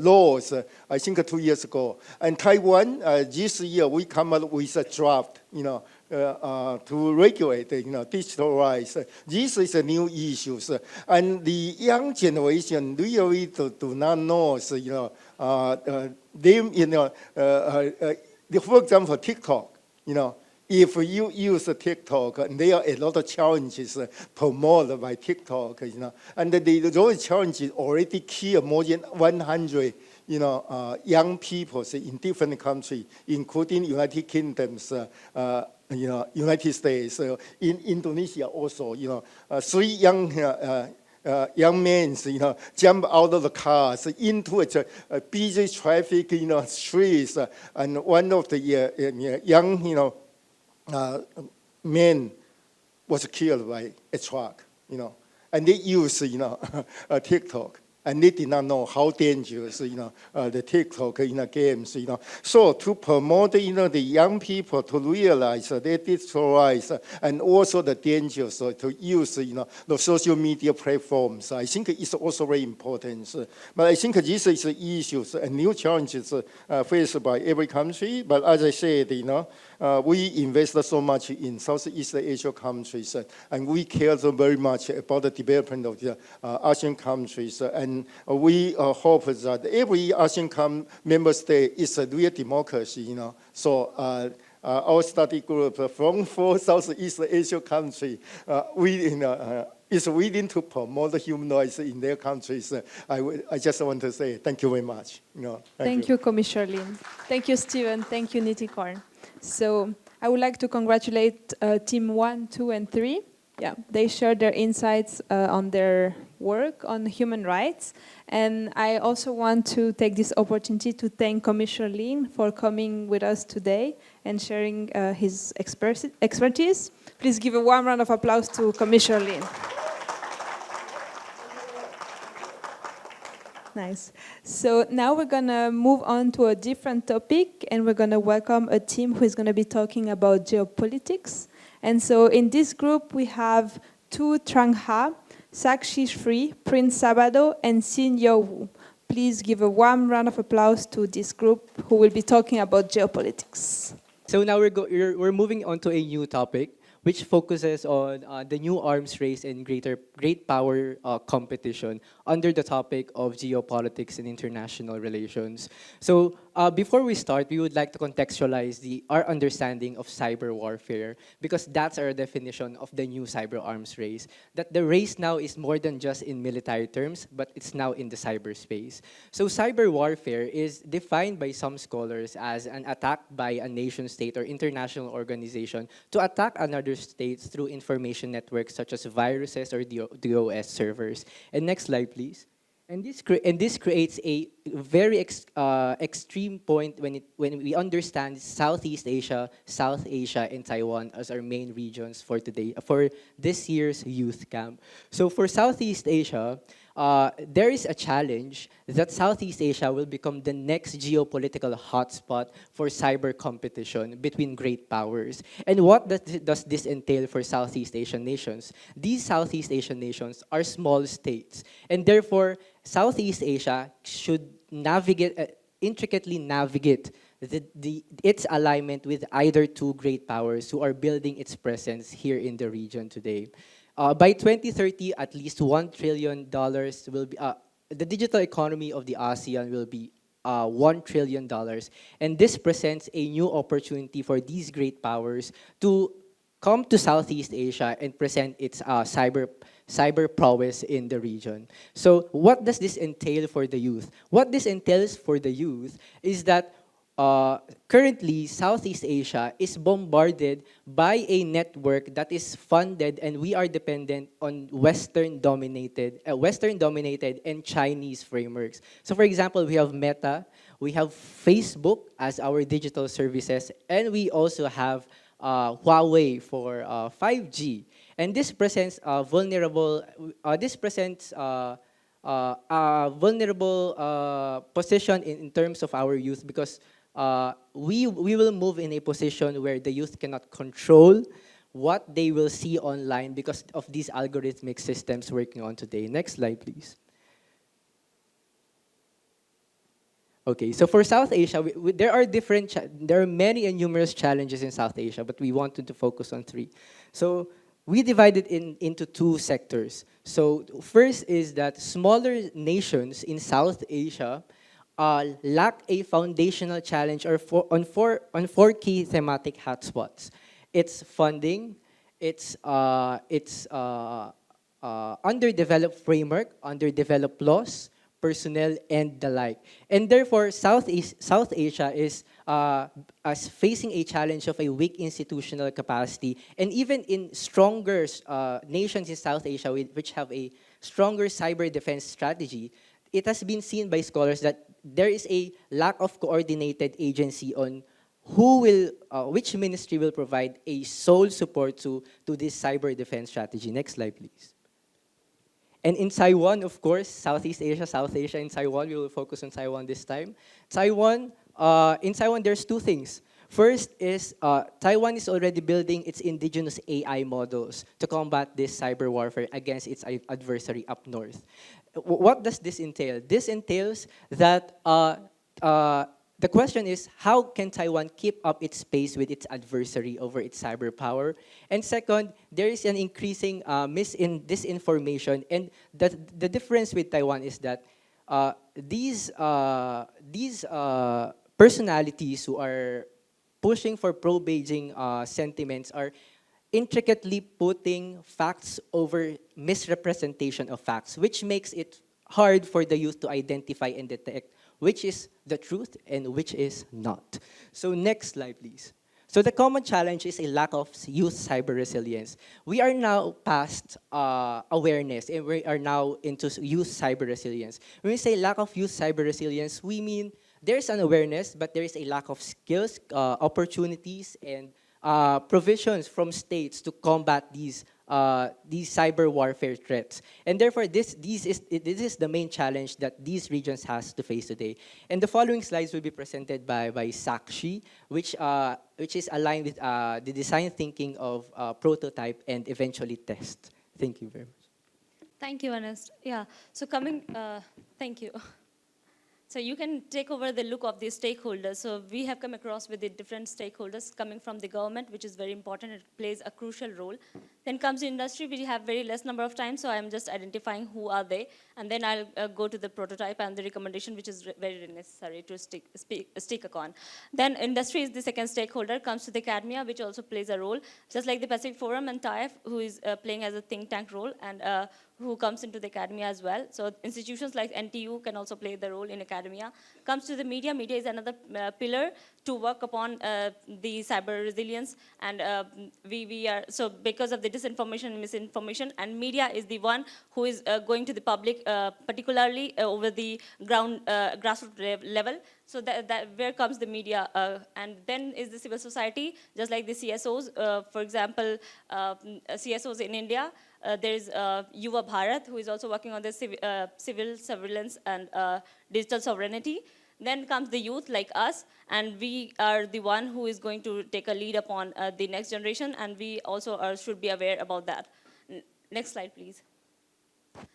laws. I think 2 years ago, and Taiwan this year we come up with a draft. to regulate, digital rights. This is a new issue, and the young generation really do not know, for example, TikTok, if you use TikTok, and there are a lot of challenges promoted by TikTok, and those challenges already kill more than 100, young people in different countries, including United Kingdoms, United States, in Indonesia also, 3 young men, jump out of the cars into a busy traffic, streets, and one of the young, men was killed by a truck, and they use, TikTok. And they did not know how dangerous, the TikTok games, So to promote, the young people to realize their digital rights and also the dangers to use, the social media platforms, I think it's also very important. But I think this is issues and new challenges faced by every country. But as I said, we invest so much in Southeast Asia countries, and we care so very much about the development of the ASEAN countries. And we hope that every ASEAN member state is a real democracy. So our study group from 4 Southeast Asia countries, is willing to promote the human rights in their countries. I just want to say thank you very much. Thank you, Commissioner Lin. Thank you, Stephen. Thank you, Nitikorn. So I would like to congratulate Team 1, 2, and 3. Yeah, they shared their insights on their work on human rights. And I also want to take this opportunity to thank Commissioner Lin for coming with us today and sharing his expertise. Please give a warm round of applause to Commissioner Lin. Nice. So now we're going to move on to a different topic, and we're going to welcome a team who is going to be talking about geopolitics. And so in this group, we have Tu Trang Ha, Sakshi Shri, Prince Sabado, and Sin Yo Wu. Please give a warm round of applause to this group who will be talking about geopolitics. So now we're moving on to a new topic, which focuses on the new arms race and great power competition under the topic of geopolitics and international relations. So before we start, we would like to contextualize our understanding of cyber warfare, because that's our definition of the new cyber arms race. That the race now is more than just in military terms, but it's now in the cyberspace. So cyber warfare is defined by some scholars as an attack by a nation state or international organization to attack another state through information networks such as viruses or DOS servers. And next slide, please. And this creates a very extreme point when we understand Southeast Asia, South Asia, and Taiwan as our main regions for this year's youth camp. So for Southeast Asia, there is a challenge that Southeast Asia will become the next geopolitical hotspot for cyber competition between great powers. And what does this entail for Southeast Asian nations? These Southeast Asian nations are small states, and therefore Southeast Asia should intricately navigate its alignment with either two great powers who are building its presence here in the region today. By 2030, at least $1 trillion will be, the digital economy of the ASEAN will be $1 trillion. And this presents a new opportunity for these great powers to come to Southeast Asia and present its cyber prowess in the region. So what does this entail for the youth? What this entails for the youth is that currently, Southeast Asia is bombarded by a network that is funded, and we are dependent on Western-dominated and Chinese frameworks. So, for example, we have Meta, we have Facebook as our digital services, and we also have Huawei for 5G. And this presents vulnerable position in terms of our youth, because we will move in a position where the youth cannot control what they will see online because of these algorithmic systems working on today. Next slide, please. Okay, so for South Asia, there are there are many and numerous challenges in South Asia, but we wanted to focus on three. So we divided into two sectors. So first is that smaller nations in South Asia lack a foundational challenge on four key thematic hotspots. It's funding, it's underdeveloped framework, underdeveloped laws, personnel, and the like. And therefore, South Asia is as facing a challenge of a weak institutional capacity. And even in stronger nations in South Asia which have a stronger cyber defense strategy, it has been seen by scholars that there is a lack of coordinated agency on which ministry will provide a sole support to this cyber defense strategy. Next slide, please. And in Taiwan, of course, Southeast Asia, South Asia, and Taiwan, we will focus on Taiwan this time. In Taiwan, there's two things. First is Taiwan is already building its indigenous AI models to combat this cyber warfare against its adversary up north. What does this entail? This entails that the question is, how can Taiwan keep up its pace with its adversary over its cyber power? And second, there is an increasing disinformation. And the difference with Taiwan is that these personalities who are pushing for pro-Beijing sentiments are intricately putting facts over misrepresentation of facts, which makes it hard for the youth to identify and detect which is the truth and which is not. So next slide, please. So the common challenge is a lack of youth cyber resilience. We are now past awareness, and we are now into youth cyber resilience. When we say lack of youth cyber resilience, we mean there's an awareness, but there is a lack of skills, opportunities, and provisions from states to combat these cyber warfare threats. And therefore, this is the main challenge that these regions has to face today. And the following slides will be presented by Sakshi, which is aligned with the design thinking of prototype and eventually test. Thank you very much. Thank you, Ernest. Yeah, so thank you. So you can take over the look of the stakeholders. So we have come across with the different stakeholders coming from the government, which is very important. It plays a crucial role. Then comes the industry, we have very less number of time, so I'm just identifying who are they. And then I'll go to the prototype and the recommendation, which is very necessary to stick upon. Then industry is the second stakeholder, comes to the academia, which also plays a role, just like the Pacific Forum and TIEF, who is playing as a think tank role, and who comes into the academia as well. So institutions like NTU can also play the role in academia. Comes to the media. Media is another pillar to work upon the cyber resilience. And we are, so because of the disinformation and misinformation, and media is the one who is going to the public, particularly over the grassroots level. So where comes the media? And then is the civil society, just like the CSOs. For example, CSOs in India, there is Yuva Bharat, who is also working on the civil surveillance and digital sovereignty. Then comes the youth like us, and we are the one who is going to take a lead upon the next generation, and we also should be aware about that. Next slide, please.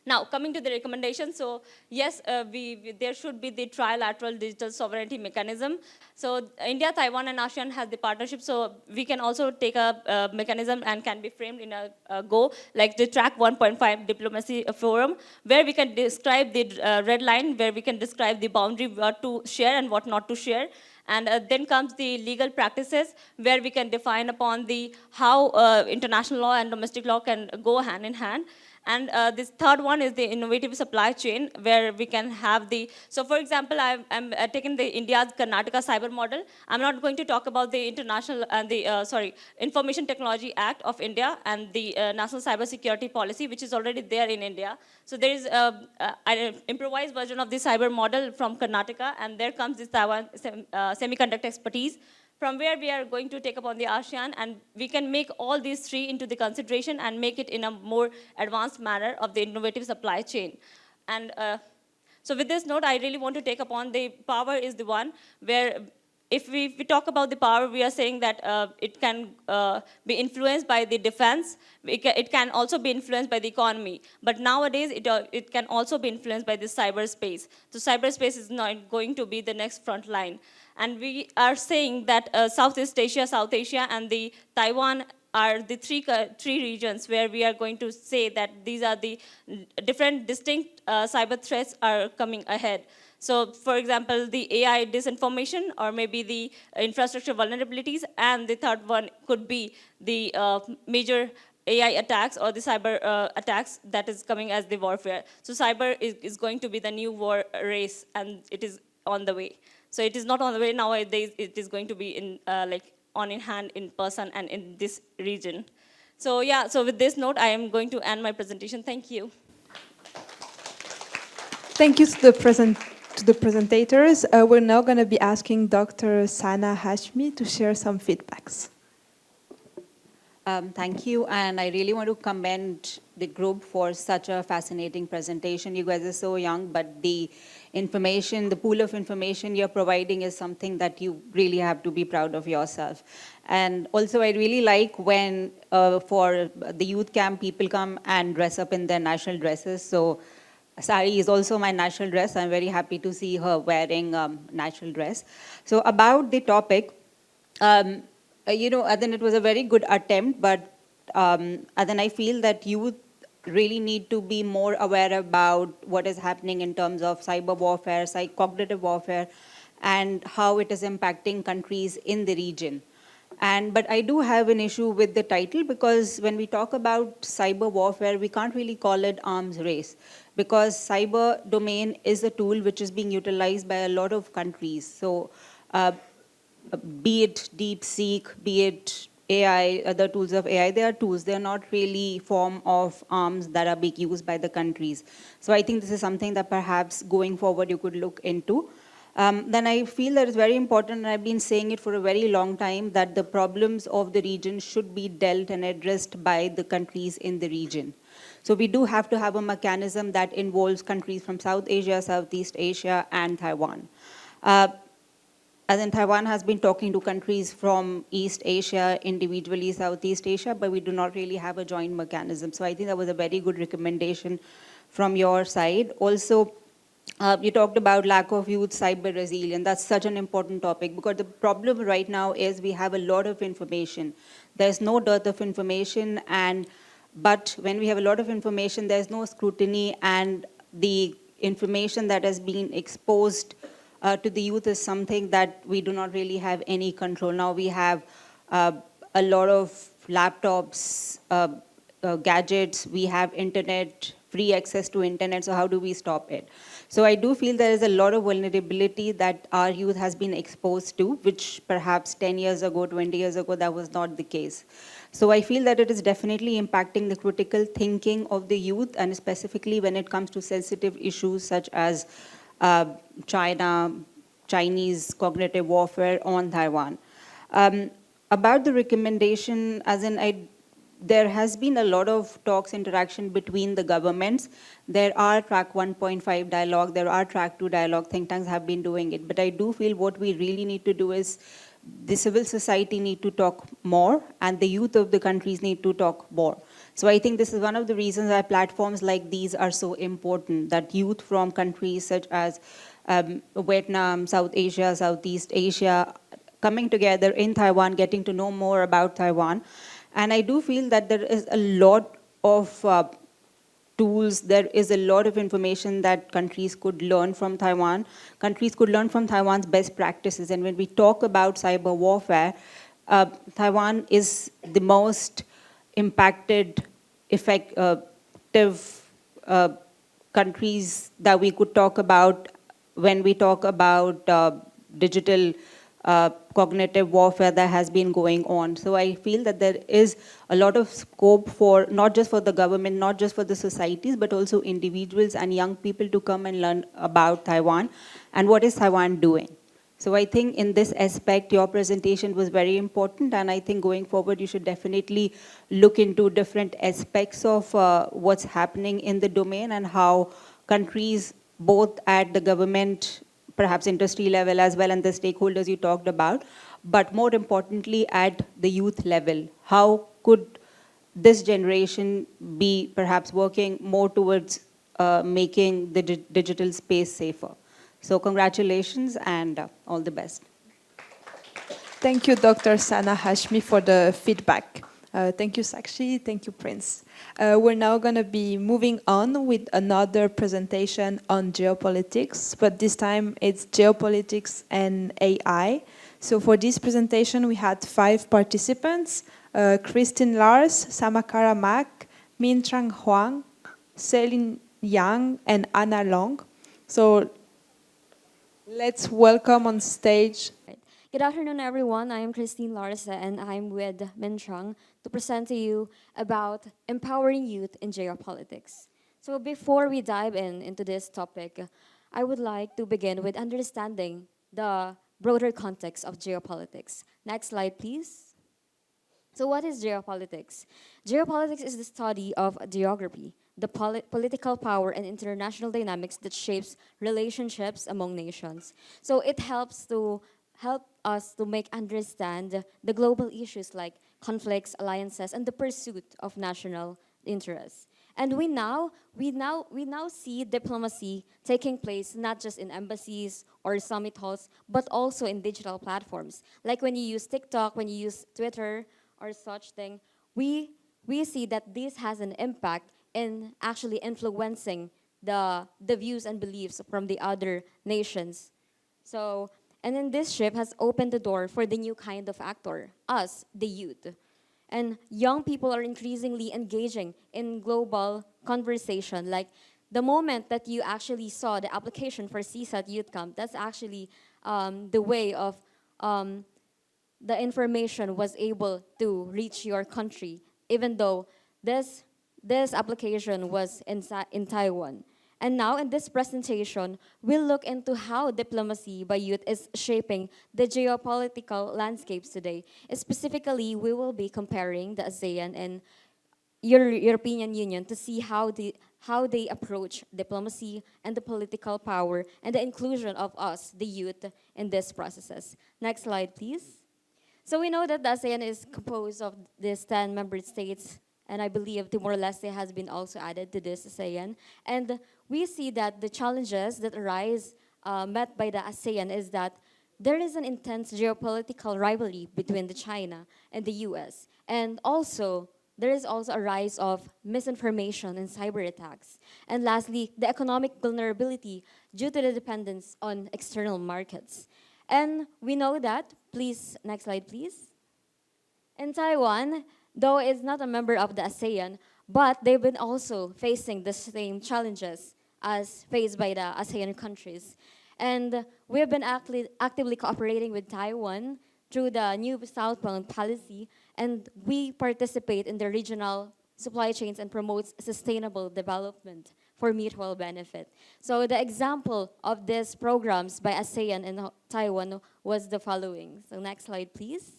Now, coming to the recommendations, so yes, there should be the trilateral digital sovereignty mechanism. So India, Taiwan, and ASEAN has the partnership, so we can also take a mechanism and can be framed in a go, like the Track 1.5 Diplomacy Forum, where we can describe the red line, where we can describe the boundary, what to share and what not to share. And then comes the legal practices, where we can define upon the how international law and domestic law can go hand in hand. And this third one is the innovative supply chain, where we can have the, so for example, I'm taking the India's Karnataka cyber model. I'm not going to talk about the international and the, Information Technology Act of India and the National Cyber Security Policy, which is already there in India. So there is an improvised version of the cyber model from Karnataka, and there comes this Taiwan semiconductor expertise, from where we are going to take upon the ASEAN, and we can make all these three into the consideration and make it in a more advanced manner of the innovative supply chain. And so with this note, I really want to take upon the power is the one where if we talk about the power, we are saying that it can be influenced by the defense. It can also be influenced by the economy. But nowadays, it can also be influenced by the cyberspace. So cyberspace is not going to be the next front line. And we are saying that Southeast Asia, South Asia, and the Taiwan are the three regions where we are going to say that these are the different distinct cyber threats are coming ahead. So, for example, the AI disinformation, or maybe the infrastructure vulnerabilities, and the third one could be the major AI attacks or the cyber attacks that is coming as the warfare. So cyber is going to be the new war race, and it is on the way. So it is not on the way nowadays, it is going to be in like on in hand, in person, and in this region. So yeah, so with this note, I am going to end my presentation. Thank you. Thank you to the presentators. We're now going to be asking Dr. Sana Hashmi to share some feedbacks. Thank you, and I really want to commend the group for such a fascinating presentation. You guys are so young, but the information, the pool of information you're providing is something that you really have to be proud of yourself. And also, I really like when for the youth camp, people come and dress up in their national dresses. So sari is also my national dress. I'm very happy to see her wearing national dress. So about the topic, you know, then it was a very good attempt, but then I feel that youth really need to be more aware about what is happening in terms of cyber warfare, cognitive warfare, and how it is impacting countries in the region. But I do have an issue with the title, because when we talk about cyber warfare, we can't really call it arms race, because cyber domain is a tool which is being utilized by a lot of countries. So be it DeepSeek, be it AI, other tools of AI, they are tools. They are not really form of arms that are being used by the countries. So I think this is something that perhaps going forward you could look into. Then I feel that it's very important, and I've been saying it for a very long time, that the problems of the region should be dealt and addressed by the countries in the region. So we do have to have a mechanism that involves countries from South Asia, Southeast Asia, and Taiwan. As in, Taiwan has been talking to countries from East Asia, individually Southeast Asia, but we do not really have a joint mechanism. So I think that was a very good recommendation from your side. Also, you talked about lack of youth cyber resilience. That's such an important topic, because the problem right now is we have a lot of information. There's no dearth of information, but when we have a lot of information, there's no scrutiny, and the information that has been exposed to the youth is something that we do not really have any control. Now we have a lot of laptops, gadgets, we have internet, free access to internet, so how do we stop it? So I do feel there is a lot of vulnerability that our youth has been exposed to, which perhaps 10 years ago, 20 years ago, that was not the case. So I feel that it is definitely impacting the critical thinking of the youth, and specifically when it comes to sensitive issues such as Chinese cognitive warfare on Taiwan. About the recommendation, as in there has been a lot of talks, interaction between the governments. There are track 1.5 dialogue, there are track 2 dialogue, think tanks have been doing it. But I do feel what we really need to do is the civil society need to talk more, and the youth of the countries need to talk more. So I think this is one of the reasons why platforms like these are so important, that youth from countries such as Vietnam, South Asia, Southeast Asia, coming together in Taiwan, getting to know more about Taiwan. And I do feel that there is a lot of tools, there is a lot of information that countries could learn from Taiwan. Countries could learn from Taiwan's best practices. And when we talk about cyber warfare, Taiwan is the most impacted, effective countries that we could talk about when we talk about digital cognitive warfare that has been going on. So I feel that there is a lot of scope for, not just for the government, not just for the societies, but also individuals and young people to come and learn about Taiwan and what is Taiwan doing. So I think in this aspect, your presentation was very important, and I think going forward, you should definitely look into different aspects of what's happening in the domain and how countries, both at the government, perhaps industry level as well and the stakeholders you talked about, but more importantly at the youth level. How could this generation be perhaps working more towards making the digital space safer? So congratulations and all the best. Thank you, Dr. Sana Hashmi, for the feedback. Thank you, Sakshi. Thank you, Prince. We're now going to be moving on with another presentation on geopolitics, but this time it's geopolitics and AI. So for this presentation, we had 5 participants, Christine Lars, Samakara Mak, Min Trang Huang, Celine Yang, and Anna Long. So let's welcome on stage. Good afternoon, everyone. I am Christine Larsa, and I'm with Mintrang to present to you about empowering youth in geopolitics. So before we dive into this topic, I would like to begin with understanding the broader context of geopolitics. Next slide, please. So what is geopolitics? Geopolitics is the study of geography, the political power and international dynamics that shapes relationships among nations. So it helps us to make understand the global issues like conflicts, alliances, and the pursuit of national interests. And we now see diplomacy taking place not just in embassies or summit halls, but also in digital platforms. Like when you use TikTok, when you use Twitter or such thing, we see that this has an impact in actually influencing the views and beliefs from the other nations. So, and then this shift has opened the door for the new kind of actor, us, the youth. And young people are increasingly engaging in global conversation. Like the moment that you actually saw the application for SEASAT Youth Camp, that's actually the way of the information was able to reach your country, even though this application was in Taiwan. And now in this presentation, we'll look into how diplomacy by youth is shaping the geopolitical landscapes today. Specifically, we will be comparing the ASEAN and European Union to see how they approach diplomacy and the political power and the inclusion of us, the youth, in these processes. Next slide, please. So we know that the ASEAN is composed of these 10 member states, and I believe Timor-Leste has been also added to this ASEAN. And we see that the challenges that arise met by the ASEAN is that there is an intense geopolitical rivalry between the China and the US. And also, there is also a rise of misinformation and cyber attacks. And lastly, the economic vulnerability due to the dependence on external markets. And we know that, please, next slide, please. In Taiwan, though it's not a member of the ASEAN, but they've been also facing the same challenges as faced by the ASEAN countries. And we have been actively cooperating with Taiwan through the new southbound policy, and we participate in the regional supply chains and promotes sustainable development for mutual benefit. So the example of these programs by ASEAN and Taiwan was the following. So next slide, please.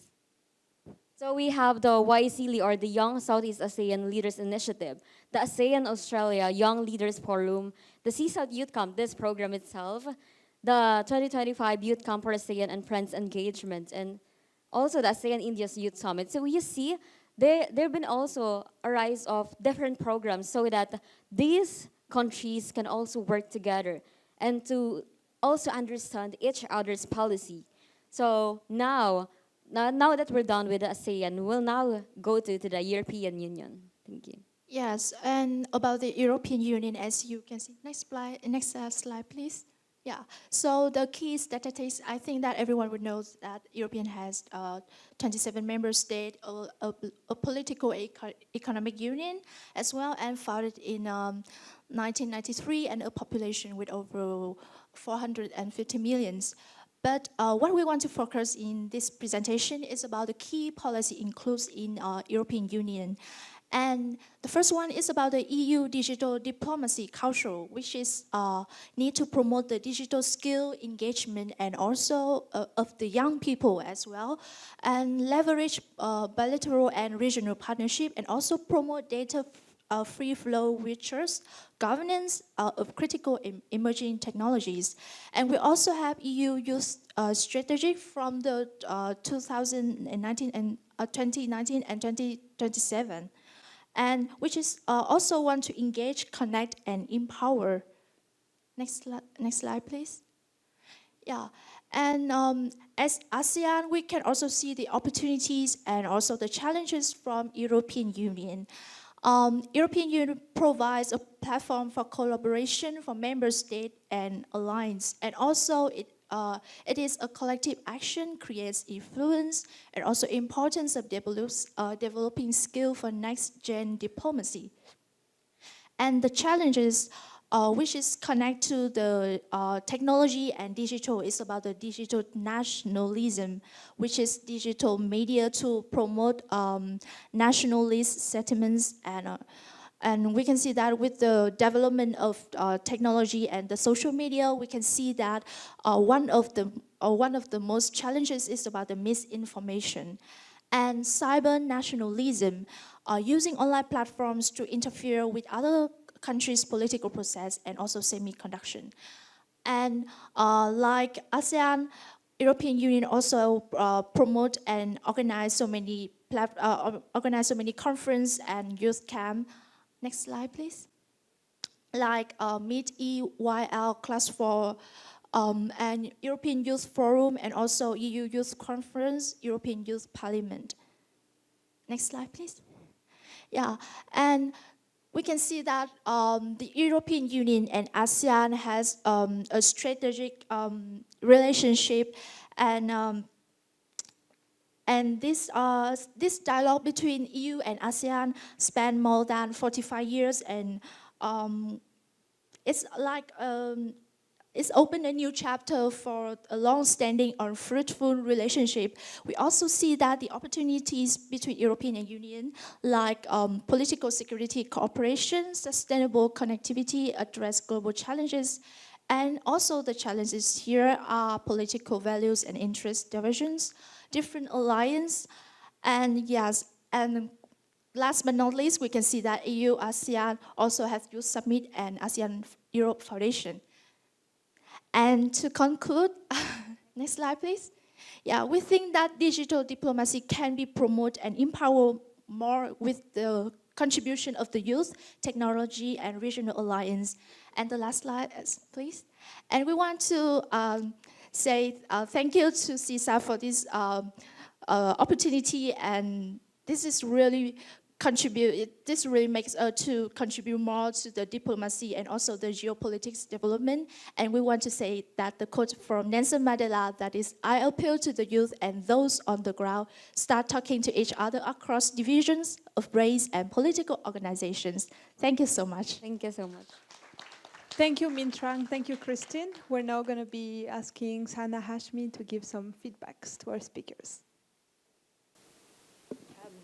So we have the YSEALI, or the Young Southeast ASEAN Leaders Initiative, the ASEAN Australia Young Leaders Forum, the SEASAT Youth Camp, this program itself, the 2025 Youth Camp for ASEAN and Friends Engagement, and also the ASEAN India's Youth Summit. So you see, there have been also a rise of different programs so that these countries can also work together and to also understand each other's policy. So now that we're done with the ASEAN, we'll now go to the European Union. Thank you. Yes, and about the European Union, as you can see, next slide, please. Yeah, so the key statistics, I think that everyone would know that European has 27 member states, a political economic union as well, and founded in 1993, and a population with over 450 millions. But what we want to focus in this presentation is about the key policy includes in European Union. And the first one is about the EU digital diplomacy culture, which is need to promote the digital skill engagement and also of the young people as well, and leverage bilateral and regional partnership, and also promote data free flow research, governance of critical emerging technologies. And we also have EU youth strategy from the 2019 and 2019 and 2027, and which is also want to engage, connect, and empower. Next slide, please. Yeah, and as ASEAN, we can also see the opportunities and also the challenges from European Union. European Union provides a platform for collaboration for member state and alliance, and also it is a collective action, creates influence, and also importance of developing skill for next-gen diplomacy. And the challenges which is connect to the technology and digital is about the digital nationalism, which is digital media to promote nationalist sentiments, and we can see that with the development of technology and the social media, we can see that one of the most challenges is about the misinformation. And cyber nationalism, using online platforms to interfere with other countries' political process and also semiconduction. And like ASEAN, European Union also promote and organize so many conference and youth camp. Next slide, please. Like Meet EYL Class 4 and European Youth Forum, and also EU Youth Conference, European Youth Parliament. Next slide, please. Yeah, and we can see that the European Union and ASEAN has a strategic relationship, and this dialogue between EU and ASEAN spanned more than 45 years, and it's like it's opened a new chapter for a long-standing and fruitful relationship. We also see that the opportunities between European and Union, like political security cooperation, sustainable connectivity, address global challenges, and also the challenges here are political values and interest diversions, different alliance, and yes, and last but not least, we can see that EU-ASEAN also has Youth Summit and ASEAN-Europe Foundation. And to conclude, next slide, please. Yeah, we think that digital diplomacy can be promoted and empowered more with the contribution of the youth, technology, and regional alliance. And the last slide, please. And we want to say thank you to SEASAT for this opportunity, and this is really this really makes us to contribute more to the diplomacy and also the geopolitics development. And we want to say that the quote from Nelson Mandela, that is, I appeal to the youth and those on the ground, start talking to each other across divisions of race and political organizations. Thank you so much. Thank you so much. Thank you, Min Trang. Thank you, Christine. We're now going to be asking Sana Hashmi to give some feedbacks to our speakers.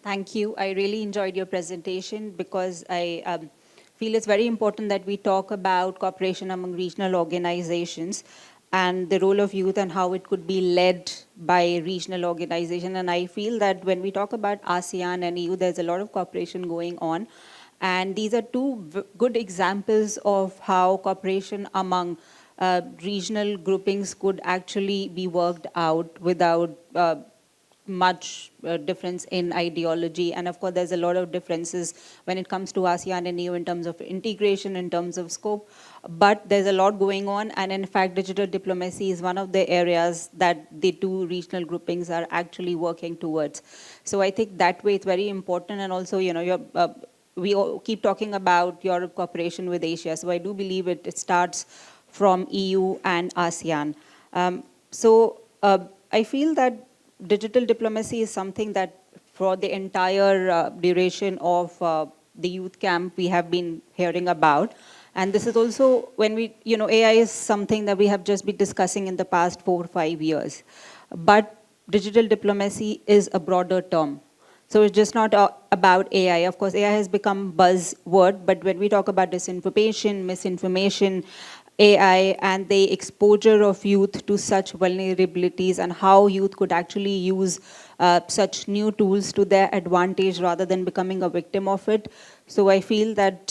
Thank you. I really enjoyed your presentation because I feel it's very important that we talk about cooperation among regional organizations and the role of youth and how it could be led by regional organization. And I feel that when we talk about ASEAN and EU, there's a lot of cooperation going on. And these are two good examples of how cooperation among regional groupings could actually be worked out without much difference in ideology. And of course, there's a lot of differences when it comes to ASEAN and EU in terms of integration, in terms of scope. But there's a lot going on. And in fact, digital diplomacy is one of the areas that the two regional groupings are actually working towards. So I think that way it's very important. And also, you know, we all keep talking about Europe cooperation with Asia. So I do believe it starts from EU and ASEAN. I feel that digital diplomacy is something that for the entire duration of the youth camp we have been hearing about. And this is also when we, you know, AI is something that we have just been discussing in the past 4 or 5 years. But digital diplomacy is a broader term. So it's just not about AI. Of course, AI has become buzzword, but when we talk about disinformation, misinformation, AI and the exposure of youth to such vulnerabilities and how youth could actually use such new tools to their advantage rather than becoming a victim of it. So I feel that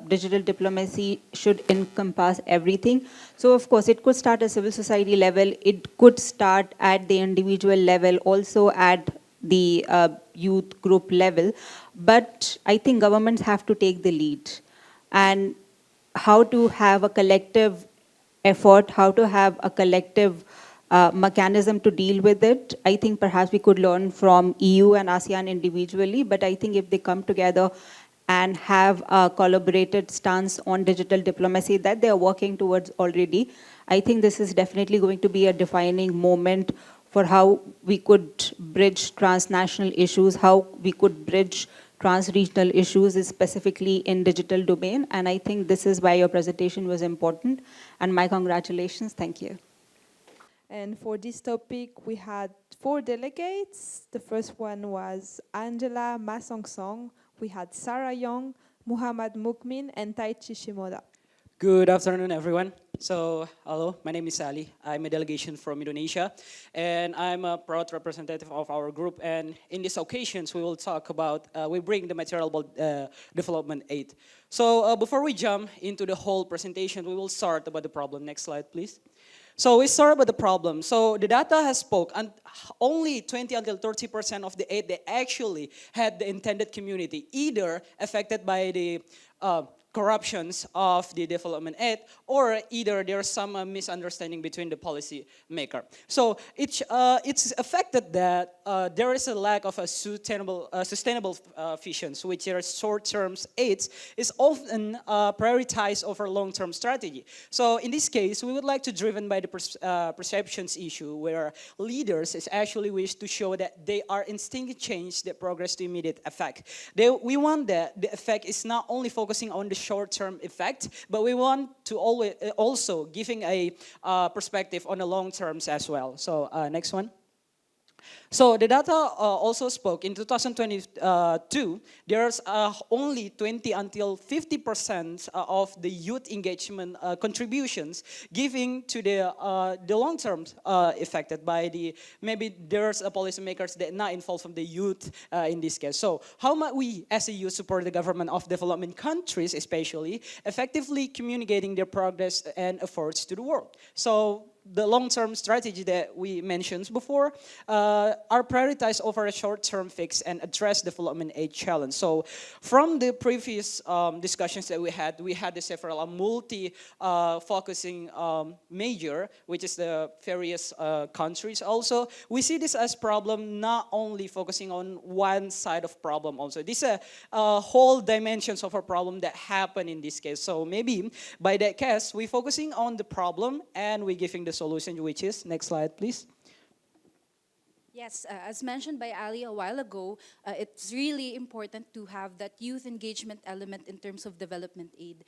digital diplomacy should encompass everything. So of course, it could start at civil society level, it could start at the individual level, also at the youth group level. But I think governments have to take the lead. And how to have a collective effort, how to have a collective mechanism to deal with it. I think perhaps we could learn from EU and ASEAN individually, but I think if they come together and have a collaborated stance on digital diplomacy that they are working towards already, I think this is definitely going to be a defining moment for how we could bridge transnational issues, how we could bridge trans-regional issues, specifically in digital domain. And I think this is why your presentation was important. And my congratulations, thank you. And for this topic, we had 4 delegates. The first one was Angela Masongsong. We had Sarah Young, Muhammad Mukmin, and Taichi Shimoda. Good afternoon, everyone. So, hello, my name is Sally. I'm a delegation from Indonesia, and I'm a proud representative of our group. And in these occasions, we will talk about, we bring the material development aid. So, before we jump into the whole presentation, we will start about the problem. Next slide, please. So we start with the problem. So the data has spoke, and only 20 until 30% of the aid they actually had the intended community either affected by the corruptions of the development aid, or either there's some misunderstanding between the policy maker. So it's affected that there is a lack of a sustainable visions, which are short-term aids, is often prioritized over long-term strategy. So in this case, we would like to driven by the perceptions issue, where leaders is actually wish to show that they are instincting change that progress to immediate effect. We want that the effect is not only focusing on the short-term effect, but we want to always also giving a perspective on the long terms as well. So next one. So the data also spoke in 2022, there's only 20 until 50% of the youth engagement contributions giving to the long term affected by the, maybe there's policymakers that not involved from the youth in this case. So how might we as a youth support the government of development countries, especially effectively communicating their progress and efforts to the world? So the long-term strategy that we mentioned before are prioritized over a short-term fix and address development aid challenge. So from the previous discussions that we had the several multi-focusing major, which is the various countries also. We see this as problem not only focusing on one side of problem also. This is a whole dimensions of a problem that happen in this case. So maybe by that case, we focusing on the problem and we giving the solution, which is, next slide, please. Yes, as mentioned by Ali a while ago, it's really important to have that youth engagement element in terms of development aid.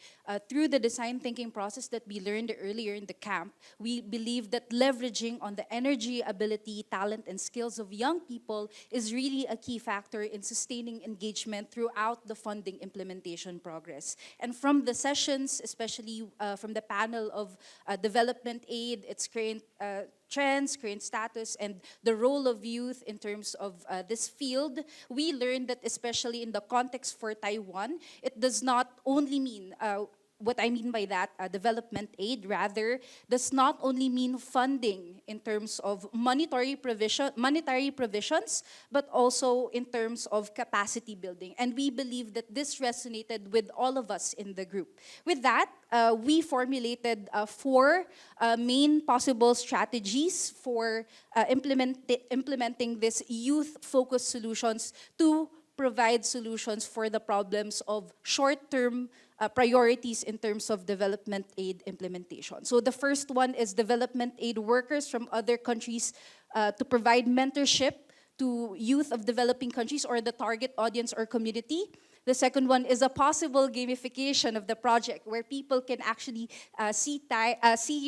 Through the design thinking process that we learned earlier in the camp, we believe that leveraging on the energy, ability, talent, and skills of young people is really a key factor in sustaining engagement throughout the funding implementation progress. And from the sessions, especially from the panel of development aid, its current trends, current status, and the role of youth in terms of this field, we learned that especially in the context for Taiwan, it does not only mean what I mean by that, development aid, rather, does not only mean funding in terms of monetary provisions, but also in terms of capacity building. And we believe that this resonated with all of us in the group. With that, we formulated 4 main possible strategies for implementing these youth-focused solutions to provide solutions for the problems of short-term priorities in terms of development aid implementation. So the first one is development aid workers from other countries to provide mentorship to youth of developing countries or the target audience or community. The second one is a possible gamification of the project where people can actually see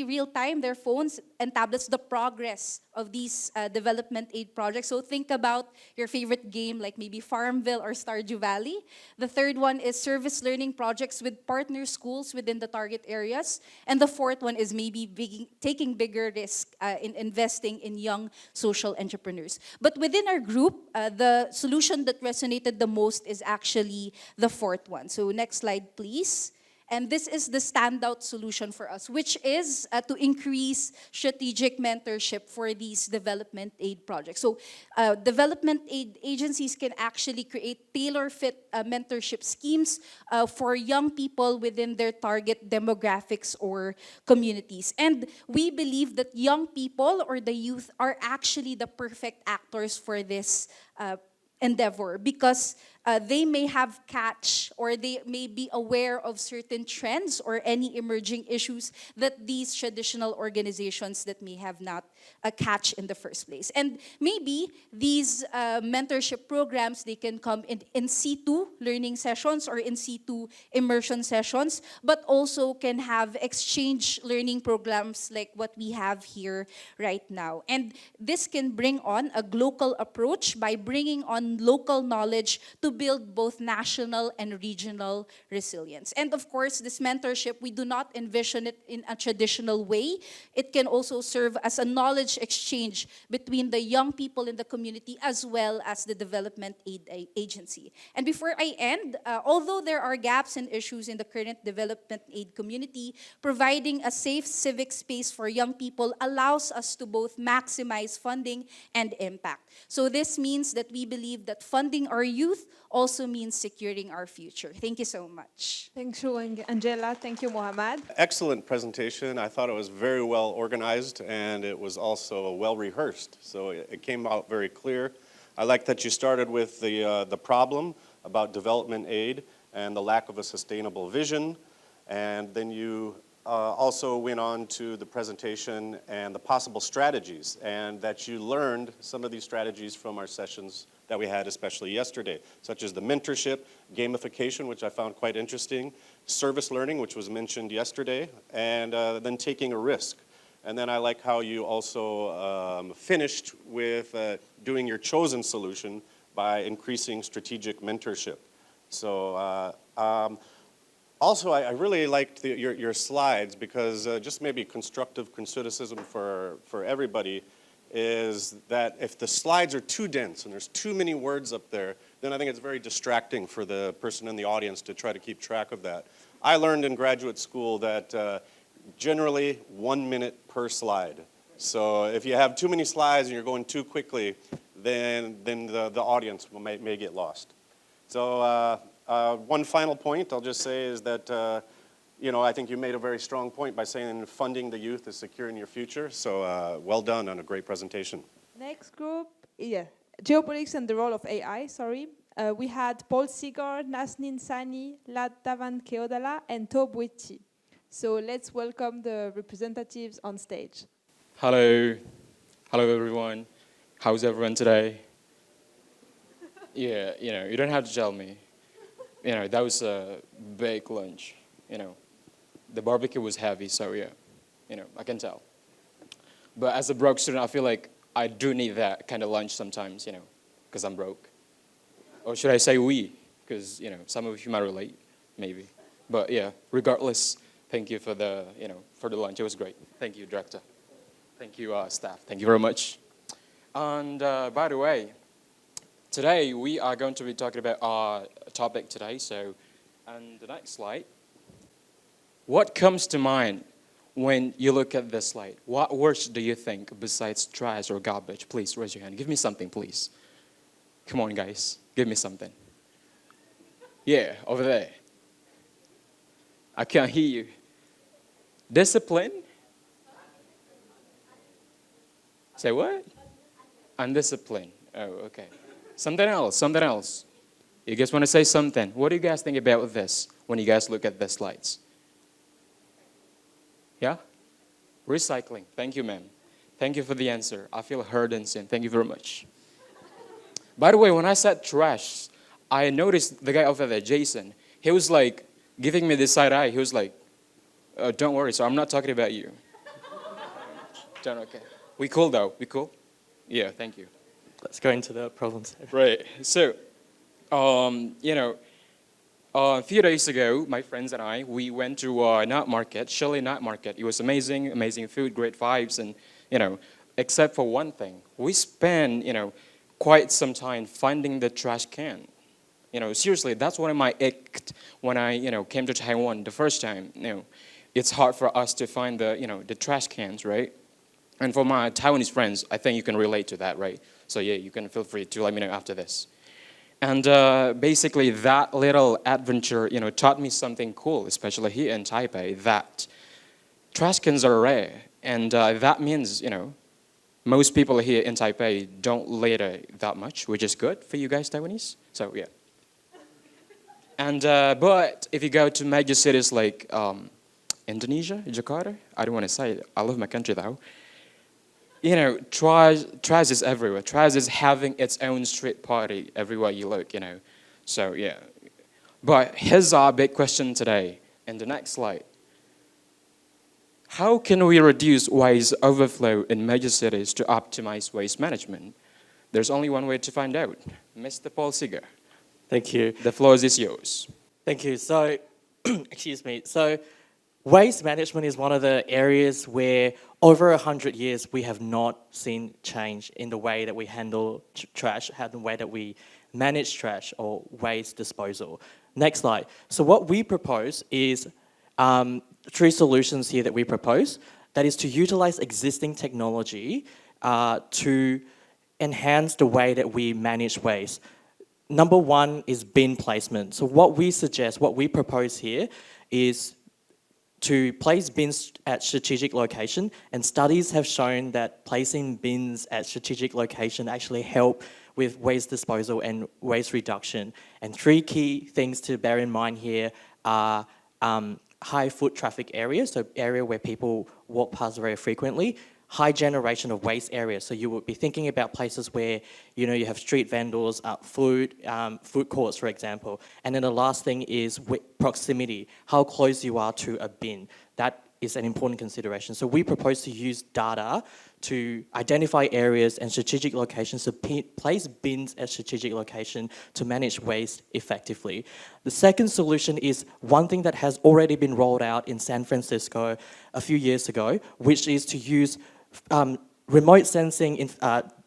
real-time their phones and tablets the progress of these development aid projects. So think about your favorite game, like maybe Farmville or Stardew Valley. The third one is service learning projects with partner schools within the target areas. And the fourth one is maybe taking bigger risk in investing in young social entrepreneurs. But within our group, the solution that resonated the most is actually the fourth one. So next slide, please. And this is the standout solution for us, which is to increase strategic mentorship for these development aid projects. So development aid agencies can actually create tailor-fit mentorship schemes for young people within their target demographics or communities. And we believe that young people or the youth are actually the perfect actors for this endeavor, because they may have catch or they may be aware of certain trends or any emerging issues that these traditional organizations that may have not catch in the first place. And maybe these mentorship programs, they can come in situ learning sessions or in situ immersion sessions, but also can have exchange learning programs like what we have here right now. And this can bring on a local approach by bringing on local knowledge to build both national and regional resilience. And of course, this mentorship, we do not envision it in a traditional way. It can also serve as a knowledge exchange between the young people in the community as well as the development aid agency. And before I end, although there are gaps and issues in the current development aid community, providing a safe civic space for young people allows us to both maximize funding and impact. So this means that we believe that funding our youth also means securing our future. Thank you so much. Thank you, Angela. Thank you, Mohammed. Excellent presentation. I thought it was very well organized and it was also well rehearsed. So it came out very clear. I like that you started with the problem about development aid and the lack of a sustainable vision. And then you also went on to the presentation and the possible strategies, and that you learned some of these strategies from our sessions that we had, especially yesterday, such as the mentorship, gamification, which I found quite interesting, service learning, which was mentioned yesterday, and then taking a risk. And then I like how you also finished with doing your chosen solution by increasing strategic mentorship. So also, I really liked your slides, because just maybe constructive criticism for everybody is that if the slides are too dense and there's too many words up there, then I think it's very distracting for the person in the audience to try to keep track of that. I learned in graduate school that generally 1 minute per slide. So if you have too many slides and you're going too quickly, then the audience may get lost. So one final point I'll just say is that I think you made a very strong point by saying funding the youth is securing your future. So well done on a great presentation. Next group, geopolitics and the role of AI, we had Paul Segar, Nasnin Sani, Latavan Keodala, and Tobwiti. So let's welcome the representatives on stage. Hello. Hello, everyone. How's everyone today? Yeah, you don't have to tell me. That was a big lunch, The barbecue was heavy, so yeah, I can tell. But as a broke student, I feel like I do need that kind of lunch sometimes, because I'm broke. Or should I say we? Because, some of you might relate, maybe. But yeah, regardless, thank you for the, for the lunch. It was great. Thank you, director. Thank you, staff. Thank you very much. And by the way, today we are going to be talking about our topic today. So, and the next slide. What comes to mind when you look at this slide? What words do you think besides trash or garbage? Please raise your hand. Give me something, please. Come on, guys. Give me something. Yeah, over there. I can't hear you. Discipline? Say what? Undisciplined. Oh, okay. Something else, something else. You guys want to say something? What do you guys think about this when you guys look at the slides? Yeah? Recycling. Thank you, ma'am. Thank you for the answer. I feel heard and seen. Thank you very much. By the way, when I said trash, I noticed the guy over there, Jason. He was like giving me this side eye. He was like, oh, don't worry, so I'm not talking about you. Okay. We cool though, we cool? Yeah, thank you. Let's go into the problems. Right, so, a few days ago, my friends and I, we went to a night market, Shilley night market. It was amazing, amazing food, great vibes, and, except for one thing. We spent, quite some time finding the trash can. Seriously, that's one of my ick when I, came to Taiwan the first time. It's hard for us to find the trash cans, right? And for my Taiwanese friends, I think you can relate to that, right? So yeah, you can feel free to let me know after this. And basically, that little adventure, taught me something cool, especially here in Taipei, that trash cans are rare. And that means, most people here in Taipei don't litter that much, which is good for you guys Taiwanese. So yeah. And but if you go to major cities like Indonesia, Jakarta, I don't want to say it. I love my country though. Trash is everywhere. Trash is having its own street party everywhere you look, So yeah. But here's our big question today in the next slide. How can we reduce waste overflow in major cities to optimize waste management? There's only one way to find out. Mr. Paul Seeger. Thank you. The floor is yours. Thank you. So, excuse me. So, waste management is one of the areas where over 100 years we have not seen change in the way that we handle trash, the way that we manage trash or waste disposal. Next slide. So what we propose is 3 solutions here that we propose. That is to utilize existing technology to enhance the way that we manage waste. Number 1 is bin placement. So what we suggest, what we propose here is to place bins at strategic location, and studies have shown that placing bins at strategic location actually help with waste disposal and waste reduction. And 3 key things to bear in mind here are high foot traffic areas, so area where people walk past very frequently, high generation of waste areas. So you would be thinking about places where, you have street vendors, food courts, for example. And then the last thing is proximity, how close you are to a bin. That is an important consideration. So we propose to use data to identify areas and strategic locations to place bins at strategic location to manage waste effectively. The second solution is one thing that has already been rolled out in San Francisco a few years ago, which is to use remote sensing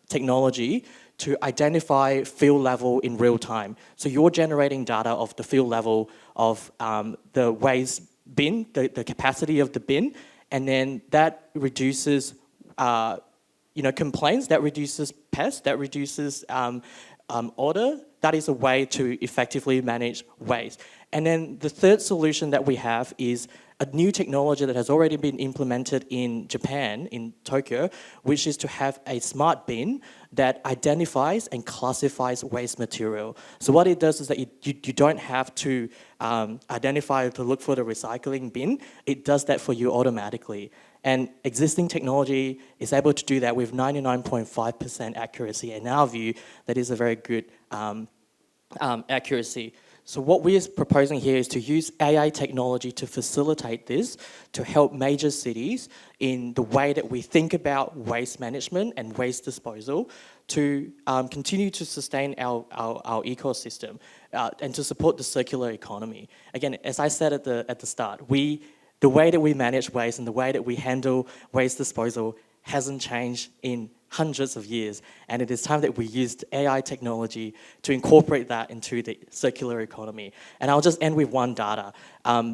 technology to identify fill level in real time. So you're generating data of the fill level of the waste bin, the capacity of the bin, and then that reduces complaints, that reduces pests, that reduces odor. That is a way to effectively manage waste. And then the third solution that we have is a new technology that has already been implemented in Japan, in Tokyo, which is to have a smart bin that identifies and classifies waste material. So what it does is that you don't have to identify to look for the recycling bin. It does that for you automatically. And existing technology is able to do that with 99.5% accuracy. In our view, that is a very good accuracy. So what we're proposing here is to use AI technology to facilitate this, to help major cities in the way that we think about waste management and waste disposal, to continue to sustain our ecosystem and to support the circular economy. Again, as I said at the start, the way that we manage waste and the way that we handle waste disposal hasn't changed in hundreds of years, and it is time that we used AI technology to incorporate that into the circular economy. And I'll just end with one data.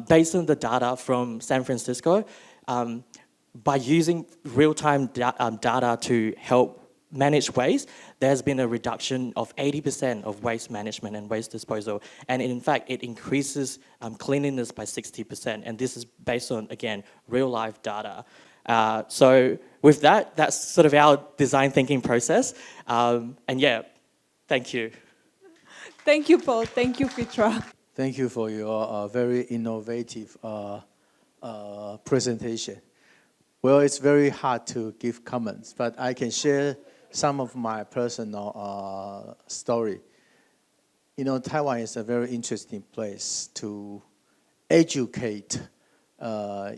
Based on the data from San Francisco, by using real-time data to help manage waste, there's been a reduction of 80% of waste management and waste disposal. And in fact, it increases cleanliness by 60%. And this is based on, again, real-life data. So with that, that's sort of our design thinking process. And yeah, thank you. Thank you, Paul. Thank you, Fitra. Thank you for your very innovative presentation. Well, it's very hard to give comments, but I can share some of my personal story. Taiwan is a very interesting place to educate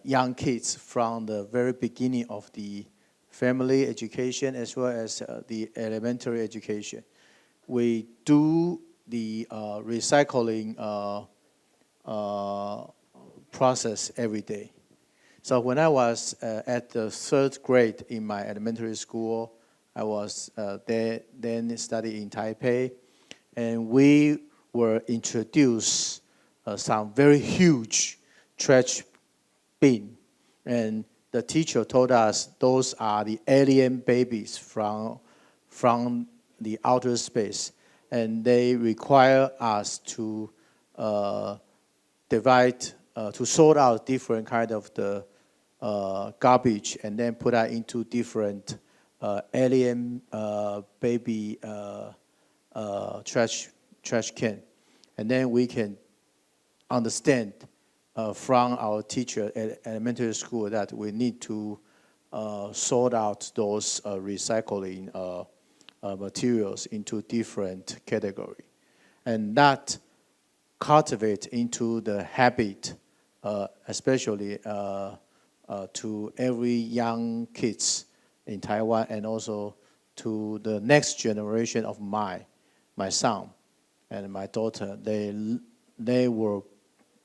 young kids from the very beginning of the family education as well as the elementary education. We do the recycling process every day. So when I was at the 3rd grade in my elementary school, I was then studying in Taipei, and we were introduced some very huge trash bin, and the teacher told us those are the alien babies from the outer space, and they require us to divide, to sort out different kind of the garbage, and then put that into different alien baby trash can, and then we can understand from our teacher at elementary school that we need to sort out those recycling materials into different category, and that cultivate into the habit, especially to every young kids in Taiwan, and also to the next generation of my son and my daughter. They were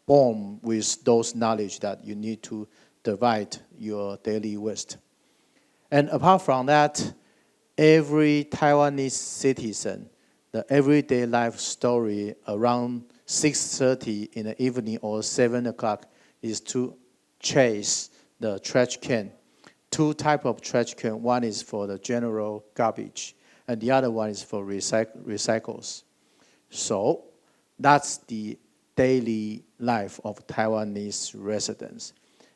born with those knowledge that you need to divide your daily waste. And apart from that, every Taiwanese citizen, the everyday life story around 6:30 in the evening or 7 o'clock is to chase the trash can. 2 types of trash can. One is for the general garbage, and the other one is for recycles. So that's the daily life of Taiwanese residents.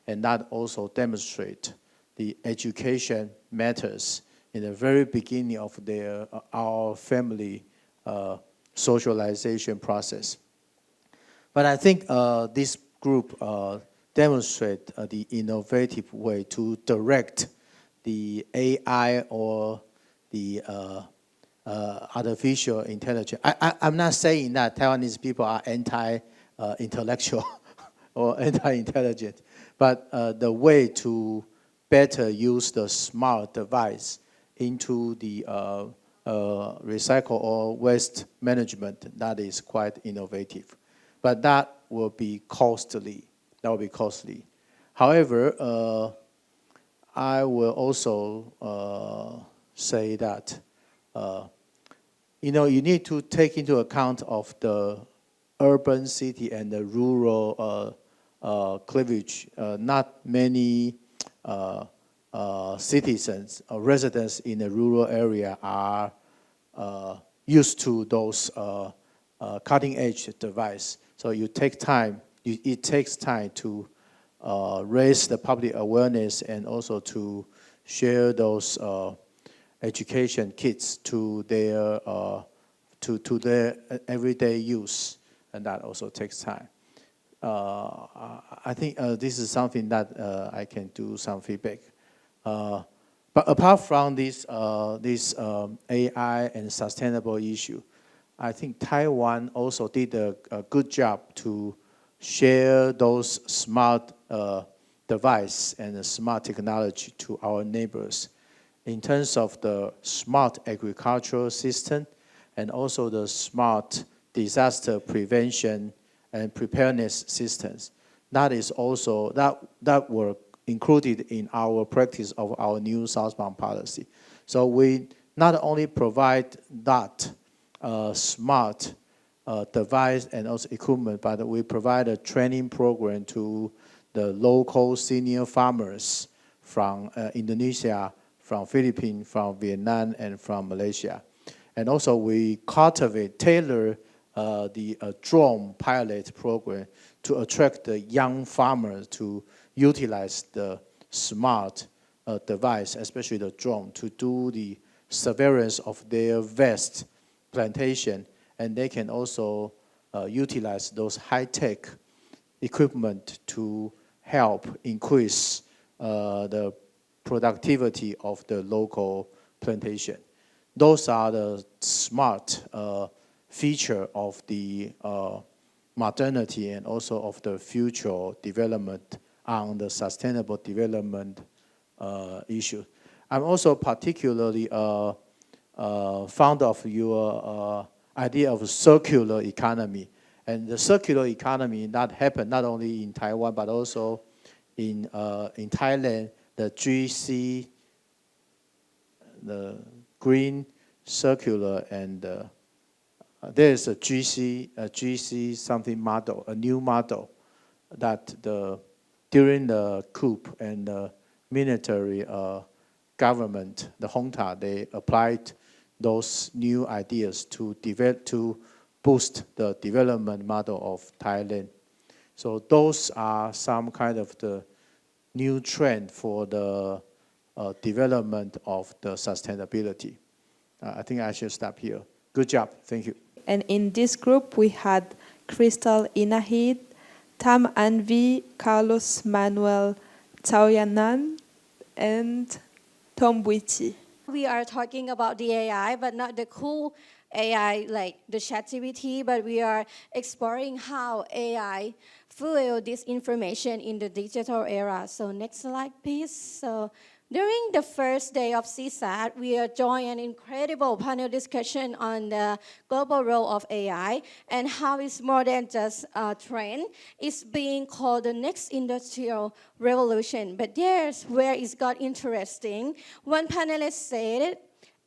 And that also demonstrates the education matters in the very beginning of our family socialization process. But I think this group demonstrate the innovative way to direct the AI or the artificial intelligence. I'm not saying that Taiwanese people are anti-intellectual or anti-intelligent, but the way to better use the smart device into the recycle or waste management, that is quite innovative. But that will be costly. However, I will also say that you need to take into account of the urban city and the rural cleavage. Not many citizens or residents in the rural area are used to those cutting-edge device. So it takes time to raise the public awareness and also to share those education kits to their everyday use, and that also takes time. I think this is something that I can do some feedback. But apart from this AI and sustainable issue, I think Taiwan also did a good job to share those smart device and smart technology to our neighbors in terms of the smart agricultural system and also the smart disaster prevention and preparedness systems. That is also, that were included in our practice of our new southbound policy. So we not only provide that smart device and also equipment, but we provide a training program to the local senior farmers from Indonesia, from Philippines, from Vietnam, and from Malaysia. And also we tailor the drone pilot program to attract the young farmers to utilize the smart device, especially the drone, to do the surveillance of their vast plantation. And they can also utilize those high-tech equipment to help increase the productivity of the local plantation. Those are the smart feature of the modernity and also of the future development on the sustainable development issue. I'm also particularly fond of your idea of circular economy. And the circular economy that happened not only in Taiwan, but also in Thailand, the GC, the green, circular, and there is a GC something model, a new model that during the coup and the military government, the junta, they applied those new ideas to boost the development model of Thailand. So those are some kind of the new trend for the development of the sustainability. I think I should stop here. Good job. Thank you. And in this group, we had Crystal Inahid, Tam Anvi, Carlos Manuel Tauyanan, and Tom Buiti. We are talking about the AI, but not the cool AI like the ChatGPT, but we are exploring how AI fuel this information in the digital era. So next slide, please. So during the first day of SEASAT, we are joined an incredible panel discussion on the global role of AI and how it's more than just a trend. It's being called the next industrial revolution. But there's where it got interesting. One panelist said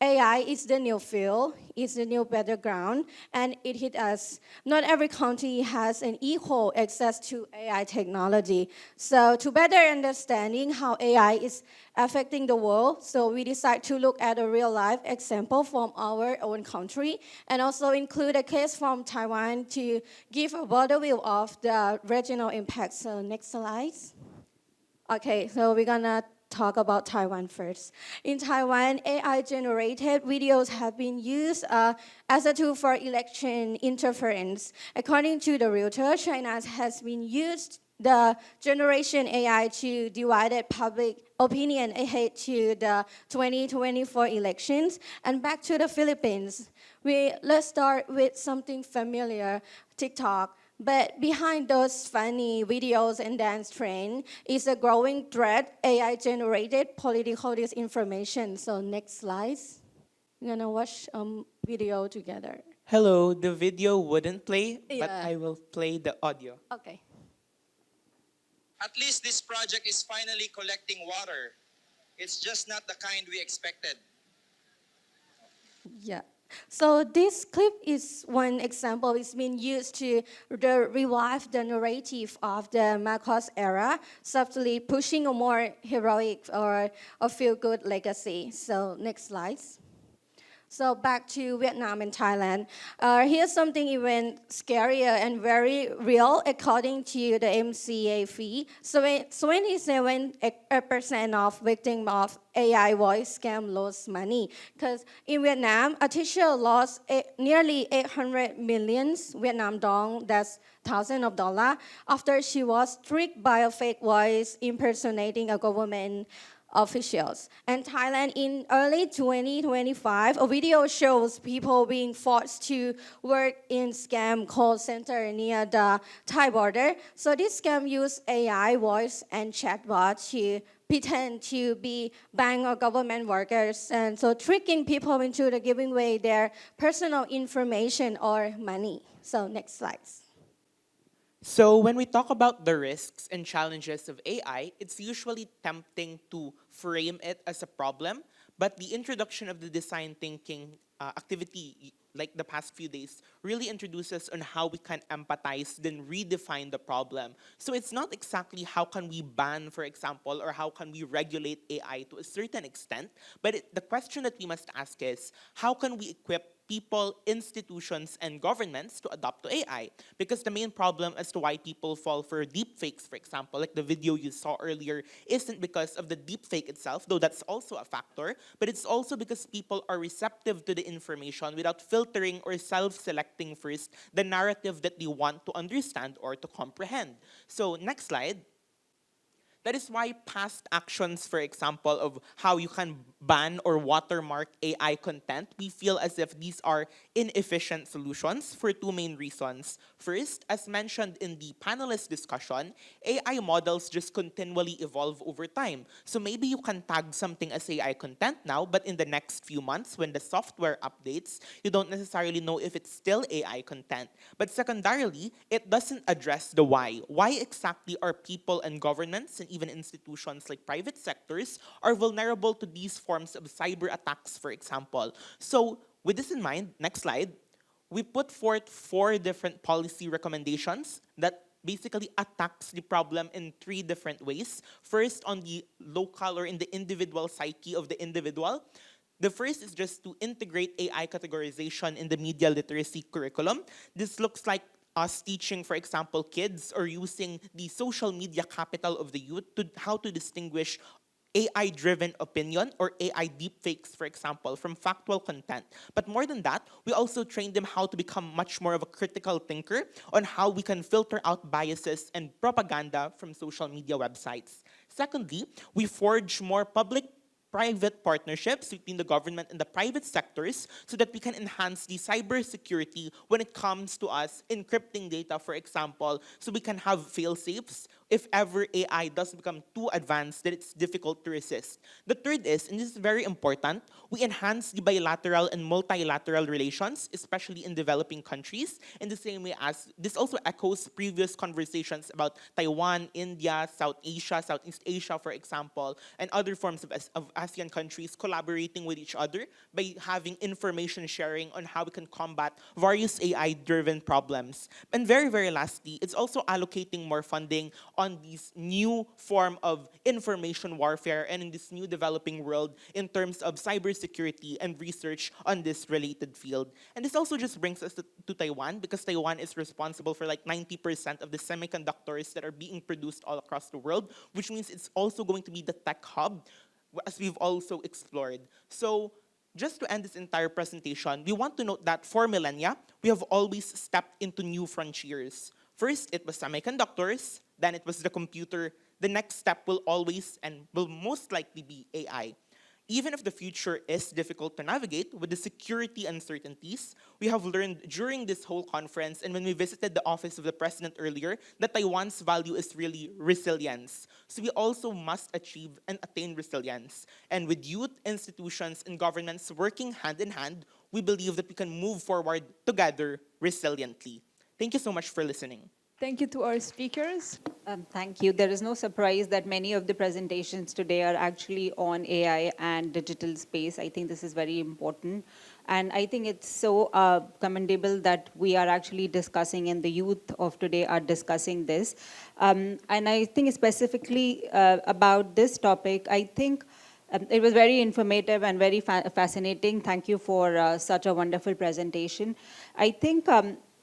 AI is the new fuel, it's the new battleground, and it hit us. Not every country has an equal access to AI technology. So to better understanding how AI is affecting the world, so we decided to look at a real-life example from our own country, and also include a case from Taiwan to give a broader view of the regional impact. So next slide. Okay, so we're gonna talk about Taiwan first. In Taiwan, AI-generated videos have been used as a tool for election interference. According to the Reuters, China has been used the generation AI to divide public opinion ahead to the 2024 elections. And back to the Philippines, let's start with something familiar, TikTok. But behind those funny videos and dance trend is a growing threat, AI-generated political disinformation. So next slide. We're gonna watch video together. Hello, the video wouldn't play, but Yeah. I will play the audio. Okay. At least this project is finally collecting water. It's just not the kind we expected. Yeah. So this clip is one example. It's been used to revive the narrative of the Marcos era, subtly pushing a more heroic or a feel-good legacy. So next slide. So back to Vietnam and Thailand. Here's something even scarier and very real according to the MCA fee. So 27% of victims of AI voice scam lost money. Because in Vietnam, a teacher lost nearly 800 million Vietnam dong, that's thousands of dollars, after she was tricked by a fake voice impersonating a government officials. And Thailand in early 2025, a video shows people being forced to work in scam call center near the Thai border. So this scam used AI voice and chatbot to pretend to be bank or government workers, and so tricking people into giving away their personal information or money. So next slide. So when we talk about the risks and challenges of AI, it's usually tempting to frame it as a problem, but the introduction of the design thinking activity, like the past few days, really introduces on how we can empathize, then redefine the problem. So it's not exactly how can we ban, for example, or how can we regulate AI to a certain extent, but the question that we must ask is, how can we equip people, institutions, and governments to adopt to AI? Because the main problem as to why people fall for deepfakes, for example, like the video you saw earlier, isn't because of the deepfake itself, though that's also a factor, but it's also because people are receptive to the information without filtering or self-selecting first the narrative that they want to understand or to comprehend. So next slide. That is why past actions, for example, of how you can ban or watermark AI content, we feel as if these are inefficient solutions for two main reasons. First, as mentioned in the panelist discussion, AI models just continually evolve over time. So maybe you can tag something as AI content now, but in the next few months, when the software updates, you don't necessarily know if it's still AI content. But secondarily, it doesn't address the why. Why exactly are people and governments and even institutions like private sectors are vulnerable to these forms of cyber attacks, for example? So with this in mind, next slide, we put forth 4 different policy recommendations that basically attacks the problem in 3 different ways. First, on the local or in the individual psyche of the individual. The first is just to integrate AI categorization in the media literacy curriculum. This looks like us teaching, for example, kids or using the social media capital of the youth to how to distinguish AI-driven opinion or AI deepfakes, for example, from factual content. But more than that, we also train them how to become much more of a critical thinker on how we can filter out biases and propaganda from social media websites. Secondly, we forge more public-private partnerships between the government and the private sectors so that we can enhance the cybersecurity when it comes to us encrypting data, for example, so we can have fail-safes if ever AI does become too advanced that it's difficult to resist. The third is, and this is very important, we enhance the bilateral and multilateral relations, especially in developing countries, in the same way as this also echoes previous conversations about Taiwan, India, South Asia, Southeast Asia, for example, and other forms of ASEAN countries collaborating with each other by having information sharing on how we can combat various AI-driven problems. And very, very lastly, it's also allocating more funding on this new form of information warfare and in this new developing world in terms of cybersecurity and research on this related field. And this also just brings us to Taiwan, because Taiwan is responsible for like 90% of the semiconductors that are being produced all across the world, which means it's also going to be the tech hub, as we've also explored. So just to end this entire presentation, we want to note that for millennia, we have always stepped into new frontiers. First, it was semiconductors, then it was the computer. The next step will always and will most likely be AI. Even if the future is difficult to navigate with the security uncertainties, we have learned during this whole conference and when we visited the office of the president earlier that Taiwan's value is really resilience. So we also must achieve and attain resilience. And with youth, institutions, and governments working hand in hand, we believe that we can move forward together resiliently. Thank you so much for listening. Thank you to our speakers. Thank you. There is no surprise that many of the presentations today are actually on AI and digital space. I think this is very important. And I think it's so commendable that we are actually discussing and the youth of today are discussing this. And I think specifically about this topic, I think it was very informative and very fascinating. Thank you for such a wonderful presentation. I think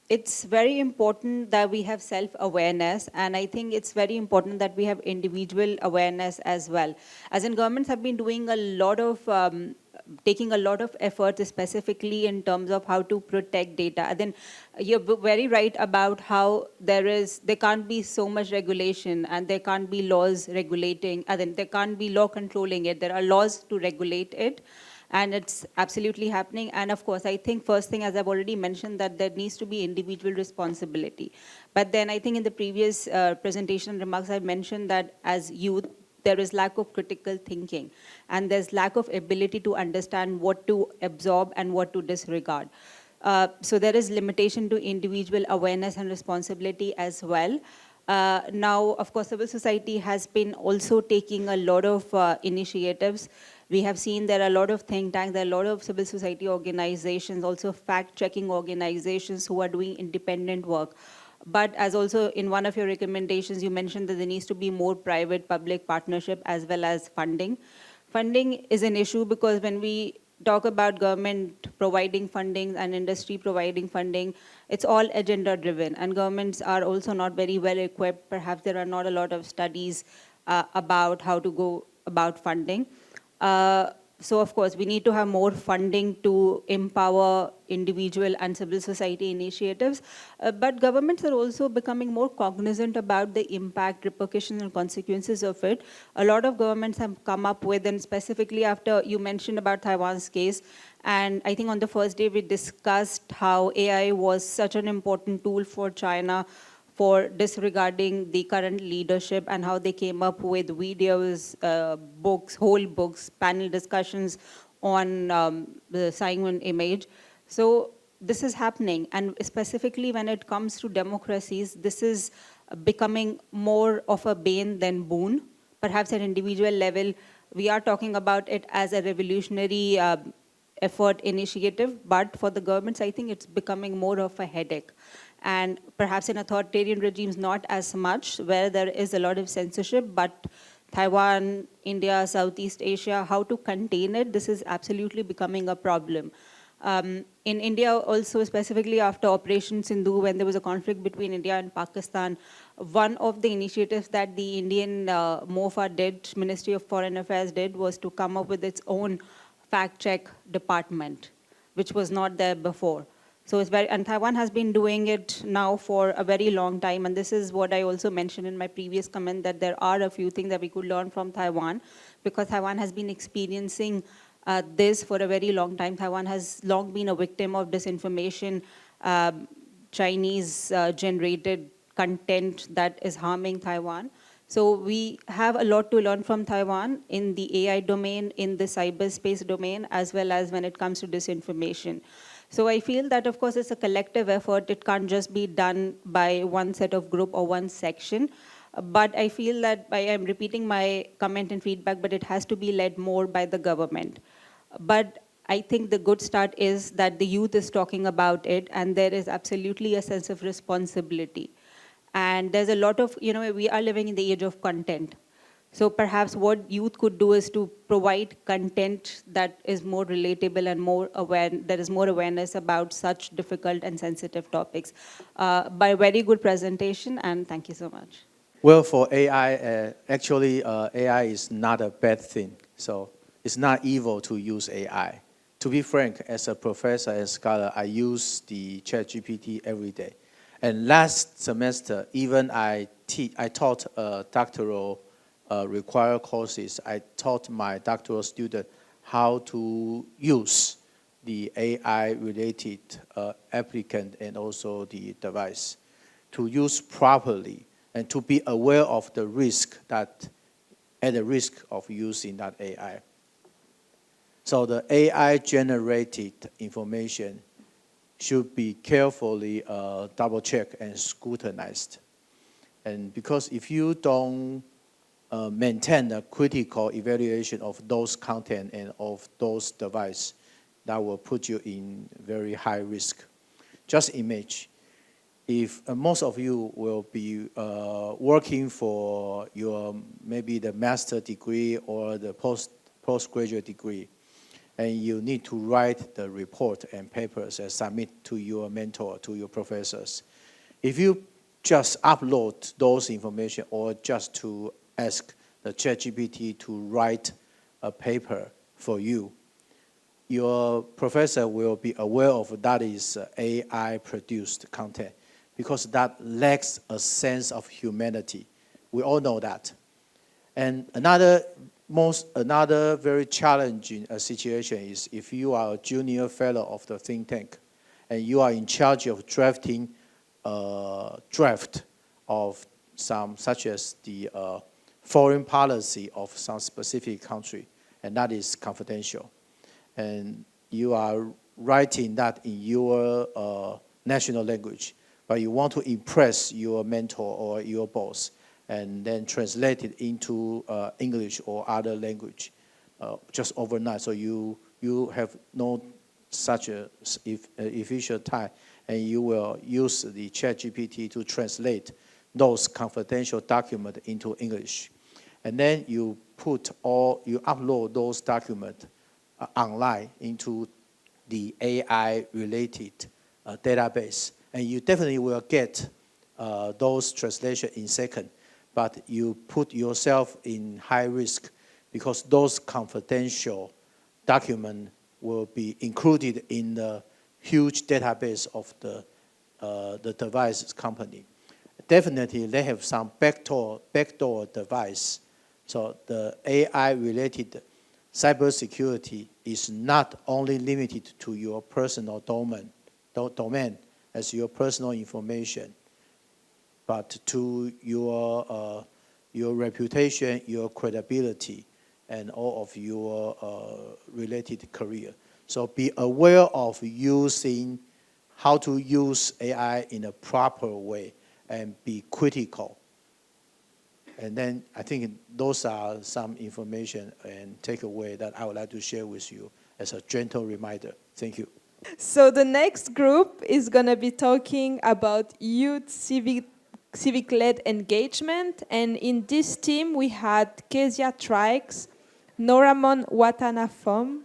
it's very important that we have self-awareness, and I think it's very important that we have individual awareness as well. As in, governments have been doing a lot of, taking a lot of effort specifically in terms of how to protect data. And then you're very right about how there can't be so much regulation and there can't be laws regulating, and then there can't be law controlling it. There are laws to regulate it. And it's absolutely happening. And of course, I think first thing, as I've already mentioned, that there needs to be individual responsibility. But then I think in the previous presentation remarks, I mentioned that as youth, there is lack of critical thinking. And there's lack of ability to understand what to absorb and what to disregard. So there is limitation to individual awareness and responsibility as well. Now, of course, civil society has been also taking a lot of initiatives. We have seen there are a lot of think tanks, there are a lot of civil society organizations, also fact-checking organizations who are doing independent work. But as also in one of your recommendations, you mentioned that there needs to be more private-public partnership as well as funding. Funding is an issue because when we talk about government providing funding and industry providing funding, it's all agenda-driven, and governments are also not very well equipped. Perhaps there are not a lot of studies about how to go about funding. So of course, we need to have more funding to empower individual and civil society initiatives. But governments are also becoming more cognizant about the impact, repercussions, and consequences of it. A lot of governments have come up with, and specifically after you mentioned about Taiwan's case, and I think on the first day we discussed how AI was such an important tool for China for disregarding the current leadership and how they came up with videos, books, whole books, panel discussions on the Saigon image. So this is happening, and specifically when it comes to democracies, this is becoming more of a bane than boon. Perhaps at individual level, we are talking about it as a revolutionary effort initiative, but for the governments, I think it's becoming more of a headache. And perhaps in authoritarian regimes, not as much, where there is a lot of censorship, but Taiwan, India, Southeast Asia, how to contain it, this is absolutely becoming a problem. In India also, specifically after Operation Sindhu, when there was a conflict between India and Pakistan, one of the initiatives that the Indian MOFA did, Ministry of Foreign Affairs did, was to come up with its own fact-check department, which was not there before. So it's very, and Taiwan has been doing it now for a very long time, and this is what I also mentioned in my previous comment, that there are a few things that we could learn from Taiwan, because Taiwan has been experiencing this for a very long time. Taiwan has long been a victim of disinformation, Chinese generated content that is harming Taiwan. So we have a lot to learn from Taiwan in the AI domain, in the cyberspace domain, as well as when it comes to disinformation. So I feel that, of course, it's a collective effort. It can't just be done by one set of group or one section. But I feel that I am repeating my comment and feedback, but it has to be led more by the government. But I think the good start is that the youth is talking about it, and there is absolutely a sense of responsibility. And there's a lot of, we are living in the age of content. So perhaps what youth could do is to provide content that is more relatable and more aware, there is more awareness about such difficult and sensitive topics. By very good presentation, and thank you so much. Well, for AI, actually, AI is not a bad thing. So it's not evil to use AI. To be frank, as a professor and scholar, I use the ChatGPT every day. And last semester, even I taught doctoral required courses. I taught my doctoral student how to use the AI-related applicant and also the device to use properly and to be aware of the risk at the risk of using that AI. So the AI-generated information should be carefully double-checked and scrutinized. And because if you don't maintain a critical evaluation of those content and of those devices, that will put you in very high risk. Just imagine, if most of you will be working for your maybe the master degree or the postgraduate degree, and you need to write the report and papers and submit to your mentor, to your professors. If you just upload those information or just to ask the ChatGPT to write a paper for you, your professor will be aware of that is AI-produced content because that lacks a sense of humanity. We all know that. And another very challenging situation is if you are a junior fellow of the think tank and you are in charge of drafting a draft of some, such as the foreign policy of some specific country, and that is confidential. And you are writing that in your national language, but you want to impress your mentor or your boss, and then translate it into English or other language just overnight. So you have no such a efficient time, and you will use the ChatGPT to translate those confidential documents into English. And then you upload those documents online into the AI-related database. And you definitely will get those translations in seconds. But you put yourself in high risk because those confidential document will be included in the huge database of the device company. Definitely, they have some backdoor device. So the AI-related cybersecurity is not only limited to your personal domain as your personal information, but to your reputation, your credibility, and all of your related career. So be aware of how to use AI in a proper way and be critical. And then I think those are some information and takeaway that I would like to share with you as a gentle reminder. Thank you. So the next group is going to be talking about youth civic-led engagement. And in this team, we had Kezia Trikes, Noramon Watanafom,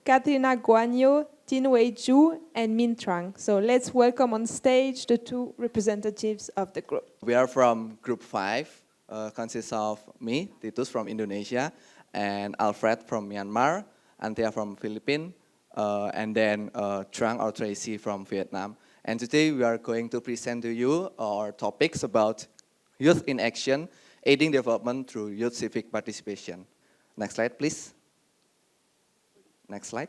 Katrina Guanyo, Tinwei Ju, and Min Trang. So let's welcome on stage the two representatives of the group. We are from Group 5, consists of me, Titus from Indonesia, and Alfred from Myanmar, Antia from Philippines, and then Trang or Tracy from Vietnam. And today we are going to present to you our topics about youth in action, aiding development through youth civic participation. Next slide, please. Next slide.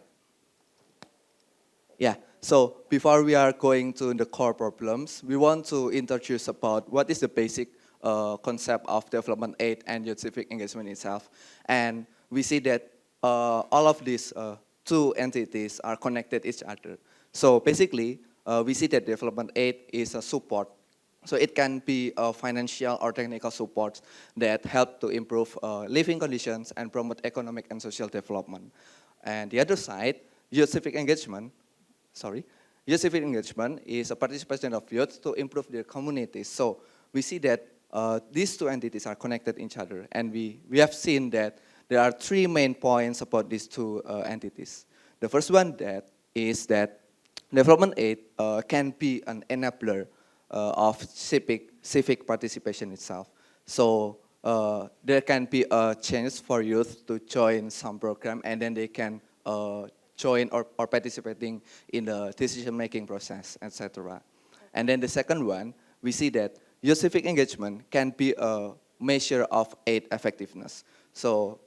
Yeah, so before we are going to the core problems, we want to introduce about what is the basic concept of development aid and youth civic engagement itself. And we see that all of these two entities are connected each other. So basically, we see that development aid is a support. So it can be a financial or technical support that help to improve living conditions and promote economic and social development. And the other side, youth civic engagement is a participation of youth to improve their communities. So we see that these two entities are connected each other. And we have seen that there are three main points about these two entities. The first one is that development aid can be an enabler of civic participation itself. So there can be a chance for youth to join some program, and then they can join or participating in the decision-making process, etc. And then the second one, we see that youth civic engagement can be a measure of aid effectiveness. So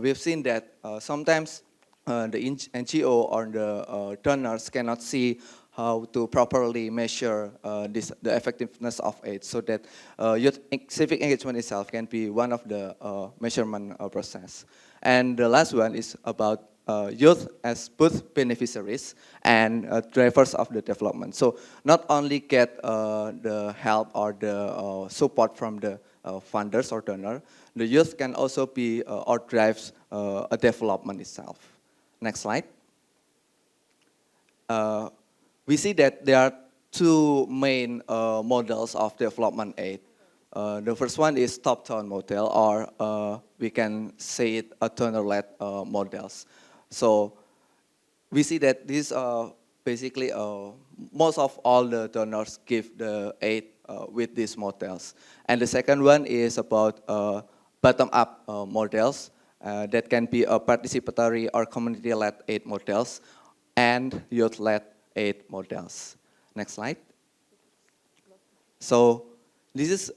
we've seen that sometimes the NGO or the donors cannot see how to properly measure the effectiveness of aid, so that youth civic engagement itself can be one of the measurement process. And the last one is about youth as both beneficiaries and drivers of the development. So not only get the help or the support from the funders or donor, the youth can also be or drives a development itself. Next slide. We see that there are two main models of development aid. The first one is top-down model, or we can say it a donor-led models. So we see that these are basically most of all the donors give the aid with these models. And the second one is about bottom-up models that can be a participatory or community-led aid models and youth-led aid models. Next slide. So this is,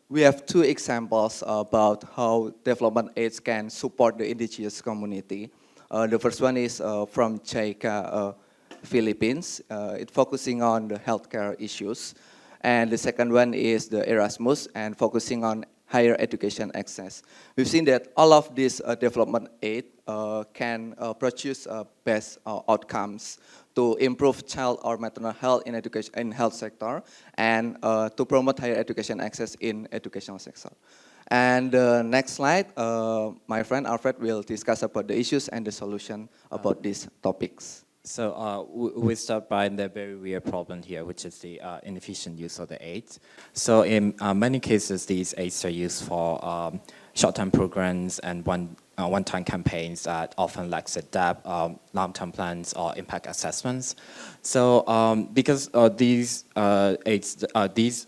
we have two examples about how development aids can support the indigenous community. The first one is from JICA, Philippines. It's focusing on the healthcare issues. And the second one is the Erasmus, and focusing on higher education access. We've seen that all of these development aid can produce best outcomes to improve child or maternal health in education in health sector, and to promote higher education access in educational sector. And next slide, my friend Alfred will discuss about the issues and the solution about these topics. So we start by the very real problem here, which is the inefficient use of the aids. So in many cases, these aids are used for short-term programs and one-time campaigns that often lacks a depth, long-term plans or impact assessments. So because these aids, these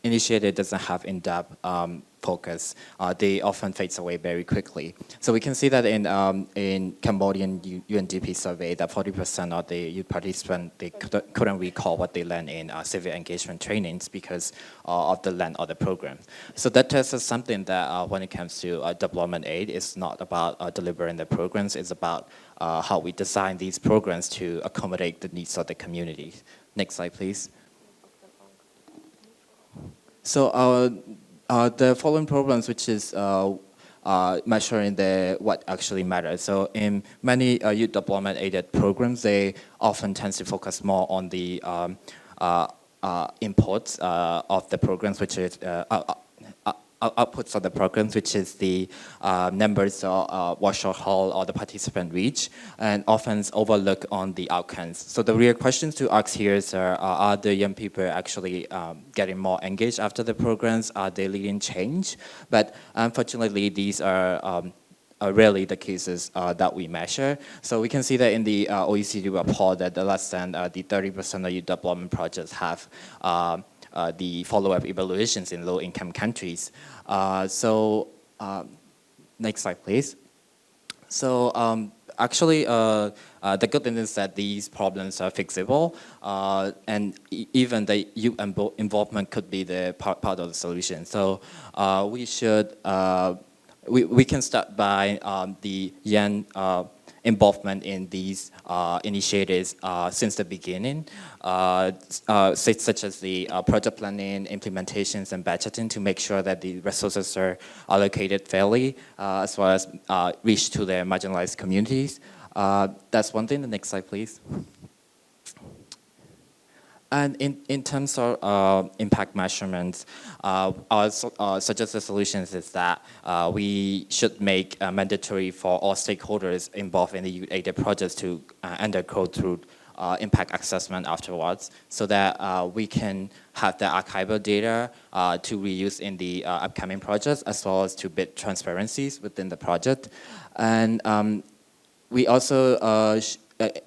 initiatives doesn't have in-depth focus, they often fade away very quickly. So we can see that in Cambodian UNDP survey that 40% of the youth participants, they couldn't recall what they learned in civic engagement trainings because of the length of the program. So that tells us something that when it comes to development aid, it's not about delivering the programs, it's about how we design these programs to accommodate the needs of the community. Next slide, please. So the following problems, which is measuring what actually matters. So in many youth development aided programs, they often tend to focus more on the inputs of the programs, which is outputs of the programs, which is the numbers or workshop hall or the participant reach, and often overlook on the outcomes. So the real questions to ask here is, are the young people actually getting more engaged after the programs? Are they leading change? But unfortunately, these are rarely the cases that we measure. So we can see that in the OECD report that the less than the 30% of youth development projects have the follow-up evaluations in low-income countries. Next slide, please. So actually, the good thing is that these problems are fixable, and even the youth involvement could be the part of the solution. So we should, we can start by the young involvement in these initiatives since the beginning, such as the project planning, implementations, and budgeting to make sure that the resources are allocated fairly, as well as reach to the marginalized communities. That's one thing. The next slide, please. And in terms of impact measurements, our suggested solutions is that we should make mandatory for all stakeholders involved in the youth aided projects to undergo through impact assessment afterwards, so that we can have the archival data to reuse in the upcoming projects, as well as to build transparencies within the project. And we also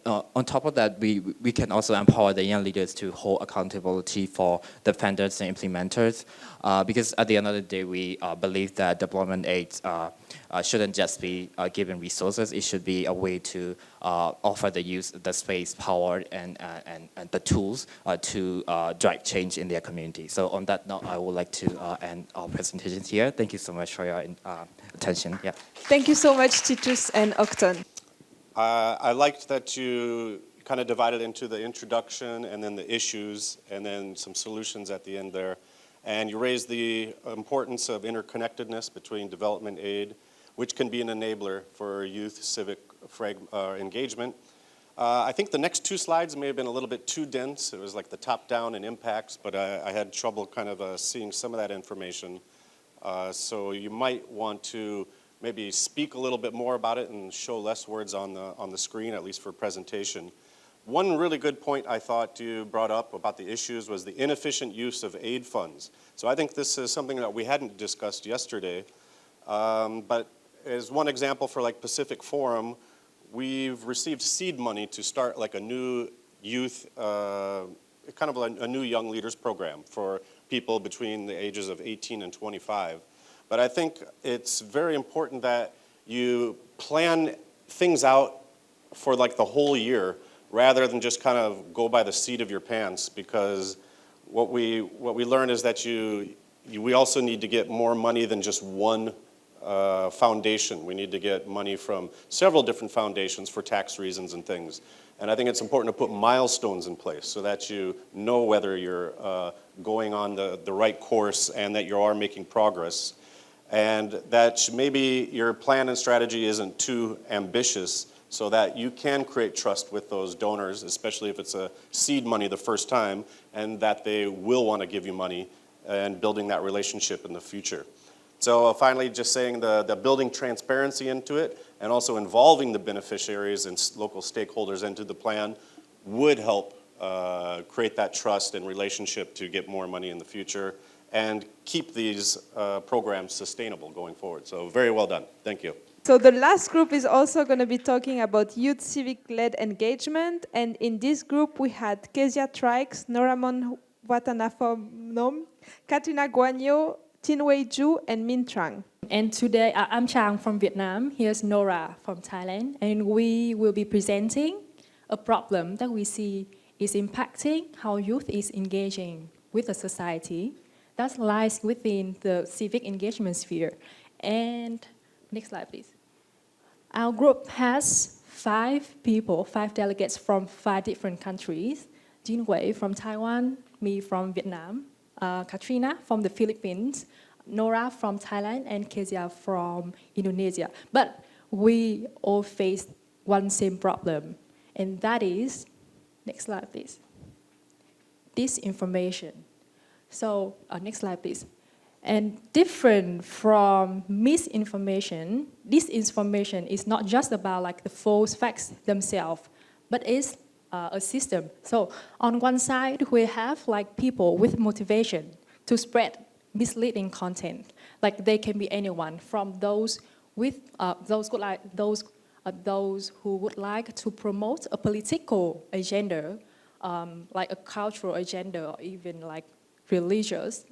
on top of that, we can also empower the young leaders to hold accountability for the vendors and implementers, because at the end of the day, we believe that development aid shouldn't just be given resources. It should be a way to offer the youth the space, power, and the tools to drive change in their community. So on that note, I would like to end our presentation here. Thank you so much for your attention. Yeah. Thank you so much, Titus and Octon. I liked that you kind of divided into the introduction and then the issues and then some solutions at the end there. And you raised the importance of interconnectedness between development aid, which can be an enabler for youth civic engagement. I think the next two slides may have been a little bit too dense. It was like the top-down and impacts, but I had trouble kind of seeing some of that information. So you might want to maybe speak a little bit more about it and show less words on the screen, at least for presentation. One really good point I thought you brought up about the issues was the inefficient use of aid funds. So I think this is something that we hadn't discussed yesterday, but as one example for like Pacific Forum, we've received seed money to start like a new youth, kind of a new young leaders program for people between the ages of 18 and 25. But I think it's very important that you plan things out for like the whole year rather than just kind of go by the seat of your pants, because what we learn is that we also need to get more money than just one foundation. We need to get money from several different foundations for tax reasons and things. And I think it's important to put milestones in place so that you know whether you're going on the right course and that you are making progress. And that maybe your plan and strategy isn't too ambitious so that you can create trust with those donors, especially if it's a seed money the first time, and that they will want to give you money and building that relationship in the future. So finally, just saying the building transparency into it and also involving the beneficiaries and local stakeholders into the plan would help create that trust and relationship to get more money in the future and keep these programs sustainable going forward. So very well done. Thank you. So the last group is also going to be talking about youth civic-led engagement. And in this group, we had Kezia Trikes, Noramon Watanafonom, Katrina Guanyo, Tin Wei Ju, and Min Trang. And today, I'm Chang from Vietnam. Here's Nora from Thailand. And we will be presenting a problem that we see is impacting how youth is engaging with the society. That lies within the civic engagement sphere. And next slide, please. Our group has 5 people, 5 delegates from 5 different countries. Jin Wei from Taiwan, me from Vietnam, Katrina from the Philippines, Nora from Thailand, and Kezia from Indonesia. But we all face one same problem, and that is, next slide please, disinformation. So, next slide please. And different from misinformation, disinformation is not just about like the false facts themselves, but it's a system. So on one side, we have like people with motivation to spread misleading content. Like they can be anyone from those with those who would like to promote a political agenda, like a cultural agenda, or even like religious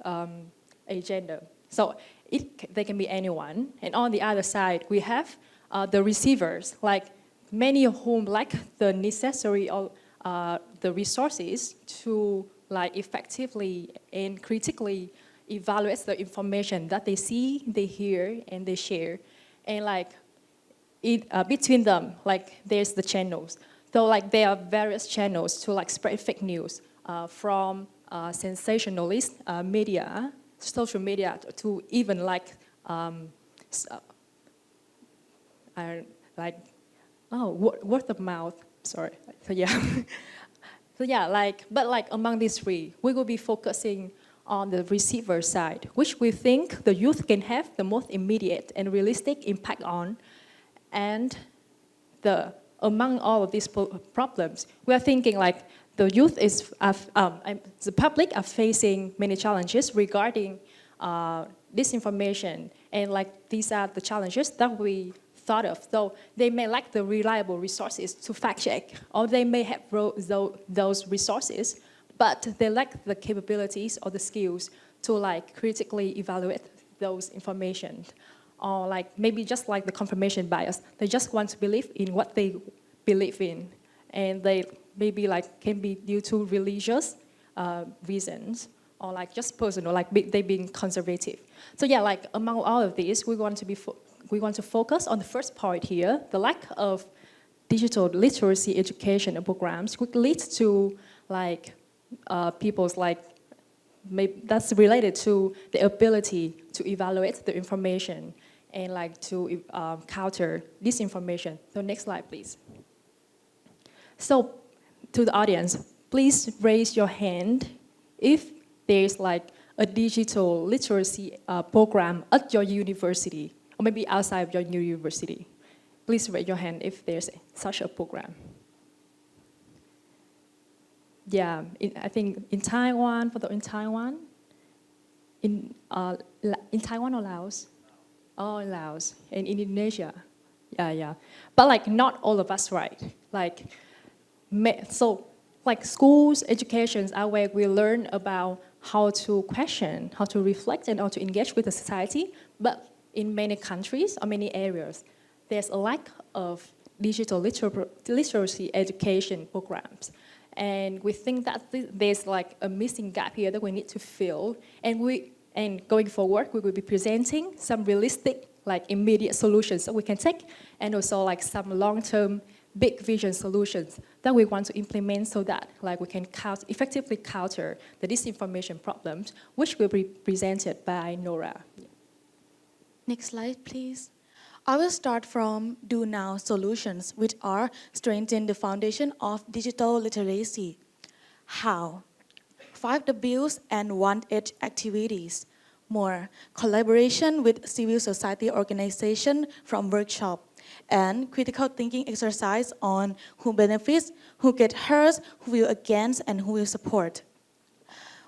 agenda. So they can be anyone. And on the other side, we have the receivers, like many of whom lack the necessary the resources to like effectively and critically evaluate the information that they see, they hear, and they share. And like between them, like there's the channels. So like there are various channels to like spread fake news from sensationalist media, social media, to even like word of mouth. Sorry. So yeah. So yeah, but among these 3, we will be focusing on the receiver side, which we think the youth can have the most immediate and realistic impact on. And among all of these problems, we are thinking like the youth the public are facing many challenges regarding disinformation, and like these are the challenges that we thought of. So they may lack the reliable resources to fact check, or they may have those resources, but they lack the capabilities or the skills to like critically evaluate those information. Or like maybe just like the confirmation bias, they just want to believe in what they believe in, and they maybe like can be due to religious reasons, or like just personal, like they being conservative. So yeah, like among all of these, we want to focus on the first part here, the lack of digital literacy education programs, which leads to like people's like, that's related to the ability to evaluate the information and like to counter disinformation. So next slide, please. So to the audience, please raise your hand if there's like a digital literacy program at your university, or maybe outside of your university. Please raise your hand if there's such a program. Yeah, I think in Taiwan, in Taiwan or Laos? Oh, in Laos, and in Indonesia. Yeah. But like not all of us, right? Like, so like schools, educations are where we learn about how to question, how to reflect, and how to engage with the society. But in many countries or many areas, there's a lack of digital literacy education programs. And we think that there's like a missing gap here that we need to fill. And going forward, we will be presenting some realistic, like immediate solutions that we can take, and also like some long-term big vision solutions that we want to implement so that like we can effectively counter the disinformation problems, which will be presented by Nora. Next slide, please. I will start from Do Now solutions, which are strengthen the foundation of digital literacy. How? 5 Ws and 1 H activities. More collaboration with civil society organization from workshop, and critical thinking exercise on who benefits, who get hurt, who will against, and who will support.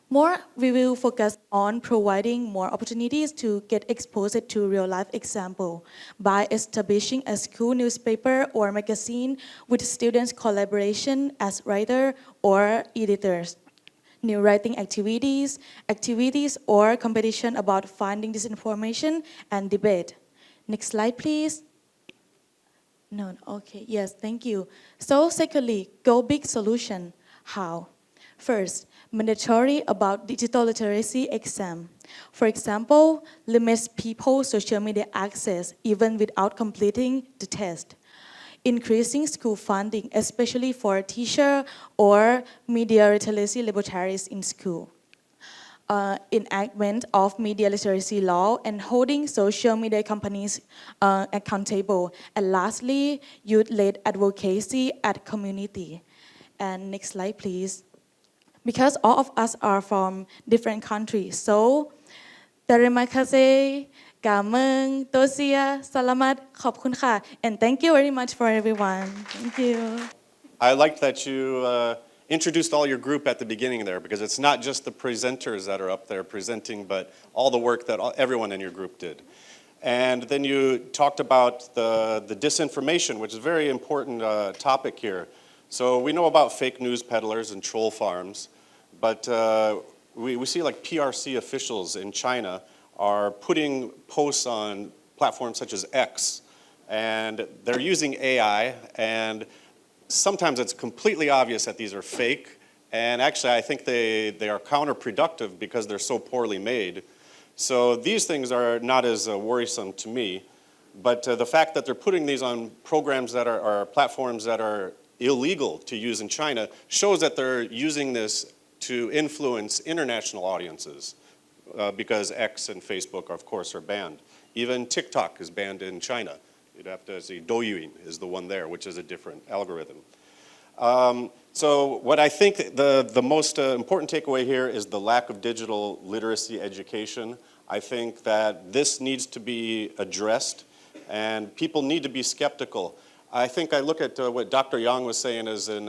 More, we will focus on providing more opportunities to get exposed to real-life example by establishing a school newspaper or magazine with students' collaboration as writer or editors. new writing activities, activities or competition about finding disinformation and debate. Next slide, please. No, okay, yes, thank you. So secondly, go big solution. How? First, mandatory about digital literacy exam. For example, limits people's social media access even without completing the test. Increasing school funding, especially for teacher or media literacy laboratories in school. Enactment of media literacy law and holding social media companies accountable. And lastly, youth-led advocacy at community. And next slide, please. Because all of us are from different countries, so terima kasih, kameng, tosia, salamat, ขอบคุณค่ะ and thank you very much for everyone. Thank you. I liked that you introduced all your group at the beginning there, because it's not just the presenters that are up there presenting, but all the work that everyone in your group did. And then you talked about the disinformation, which is a very important topic here. So we know about fake news peddlers and troll farms, but we see like PRC officials in China are putting posts on platforms such as X, and they're using AI, and sometimes it's completely obvious that these are fake, and actually I think they are counterproductive because they're so poorly made. So these things are not as worrisome to me, but the fact that they're putting these on programs that are platforms that are illegal to use in China shows that they're using this to influence international audiences, because X and Facebook, of course, are banned. Even TikTok is banned in China. You'd have to see Douyin is the one there, which is a different algorithm. So what I think the most important takeaway here is the lack of digital literacy education. I think that this needs to be addressed, and people need to be skeptical. I think I look at what Dr. Yang was saying is in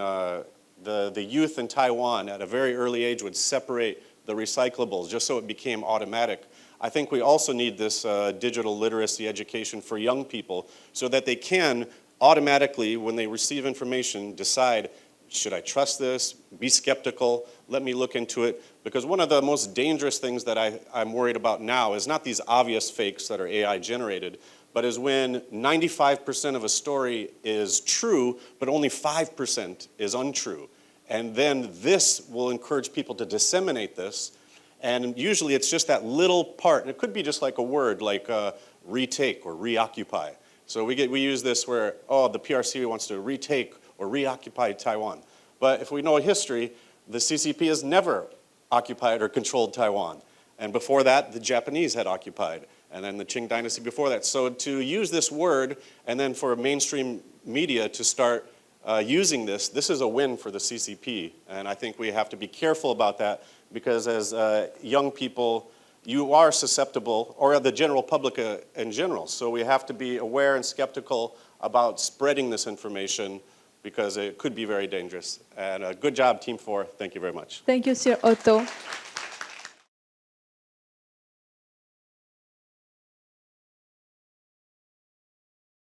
the youth in Taiwan at a very early age would separate the recyclables just so it became automatic. I think we also need this digital literacy education for young people so that they can automatically, when they receive information, decide, should I trust this? Be skeptical, let me look into it. Because one of the most dangerous things that I'm worried about now is not these obvious fakes that are AI generated, but is when 95% of a story is true, but only 5% is untrue. And then this will encourage people to disseminate this. And usually it's just that little part. And it could be just like a word like retake or reoccupy. So we use this where, oh, the PRC wants to retake or reoccupy Taiwan. But if we know history, the CCP has never occupied or controlled Taiwan. And before that, the Japanese had occupied. And then the Qing dynasty before that. So to use this word and then for mainstream media to start using this is a win for the CCP. And I think we have to be careful about that, because as young people, you are susceptible, or the general public in general. So we have to be aware and skeptical about spreading this information, because it could be very dangerous. And good job, Team 4. Thank you very much. Thank you, Sir Otto.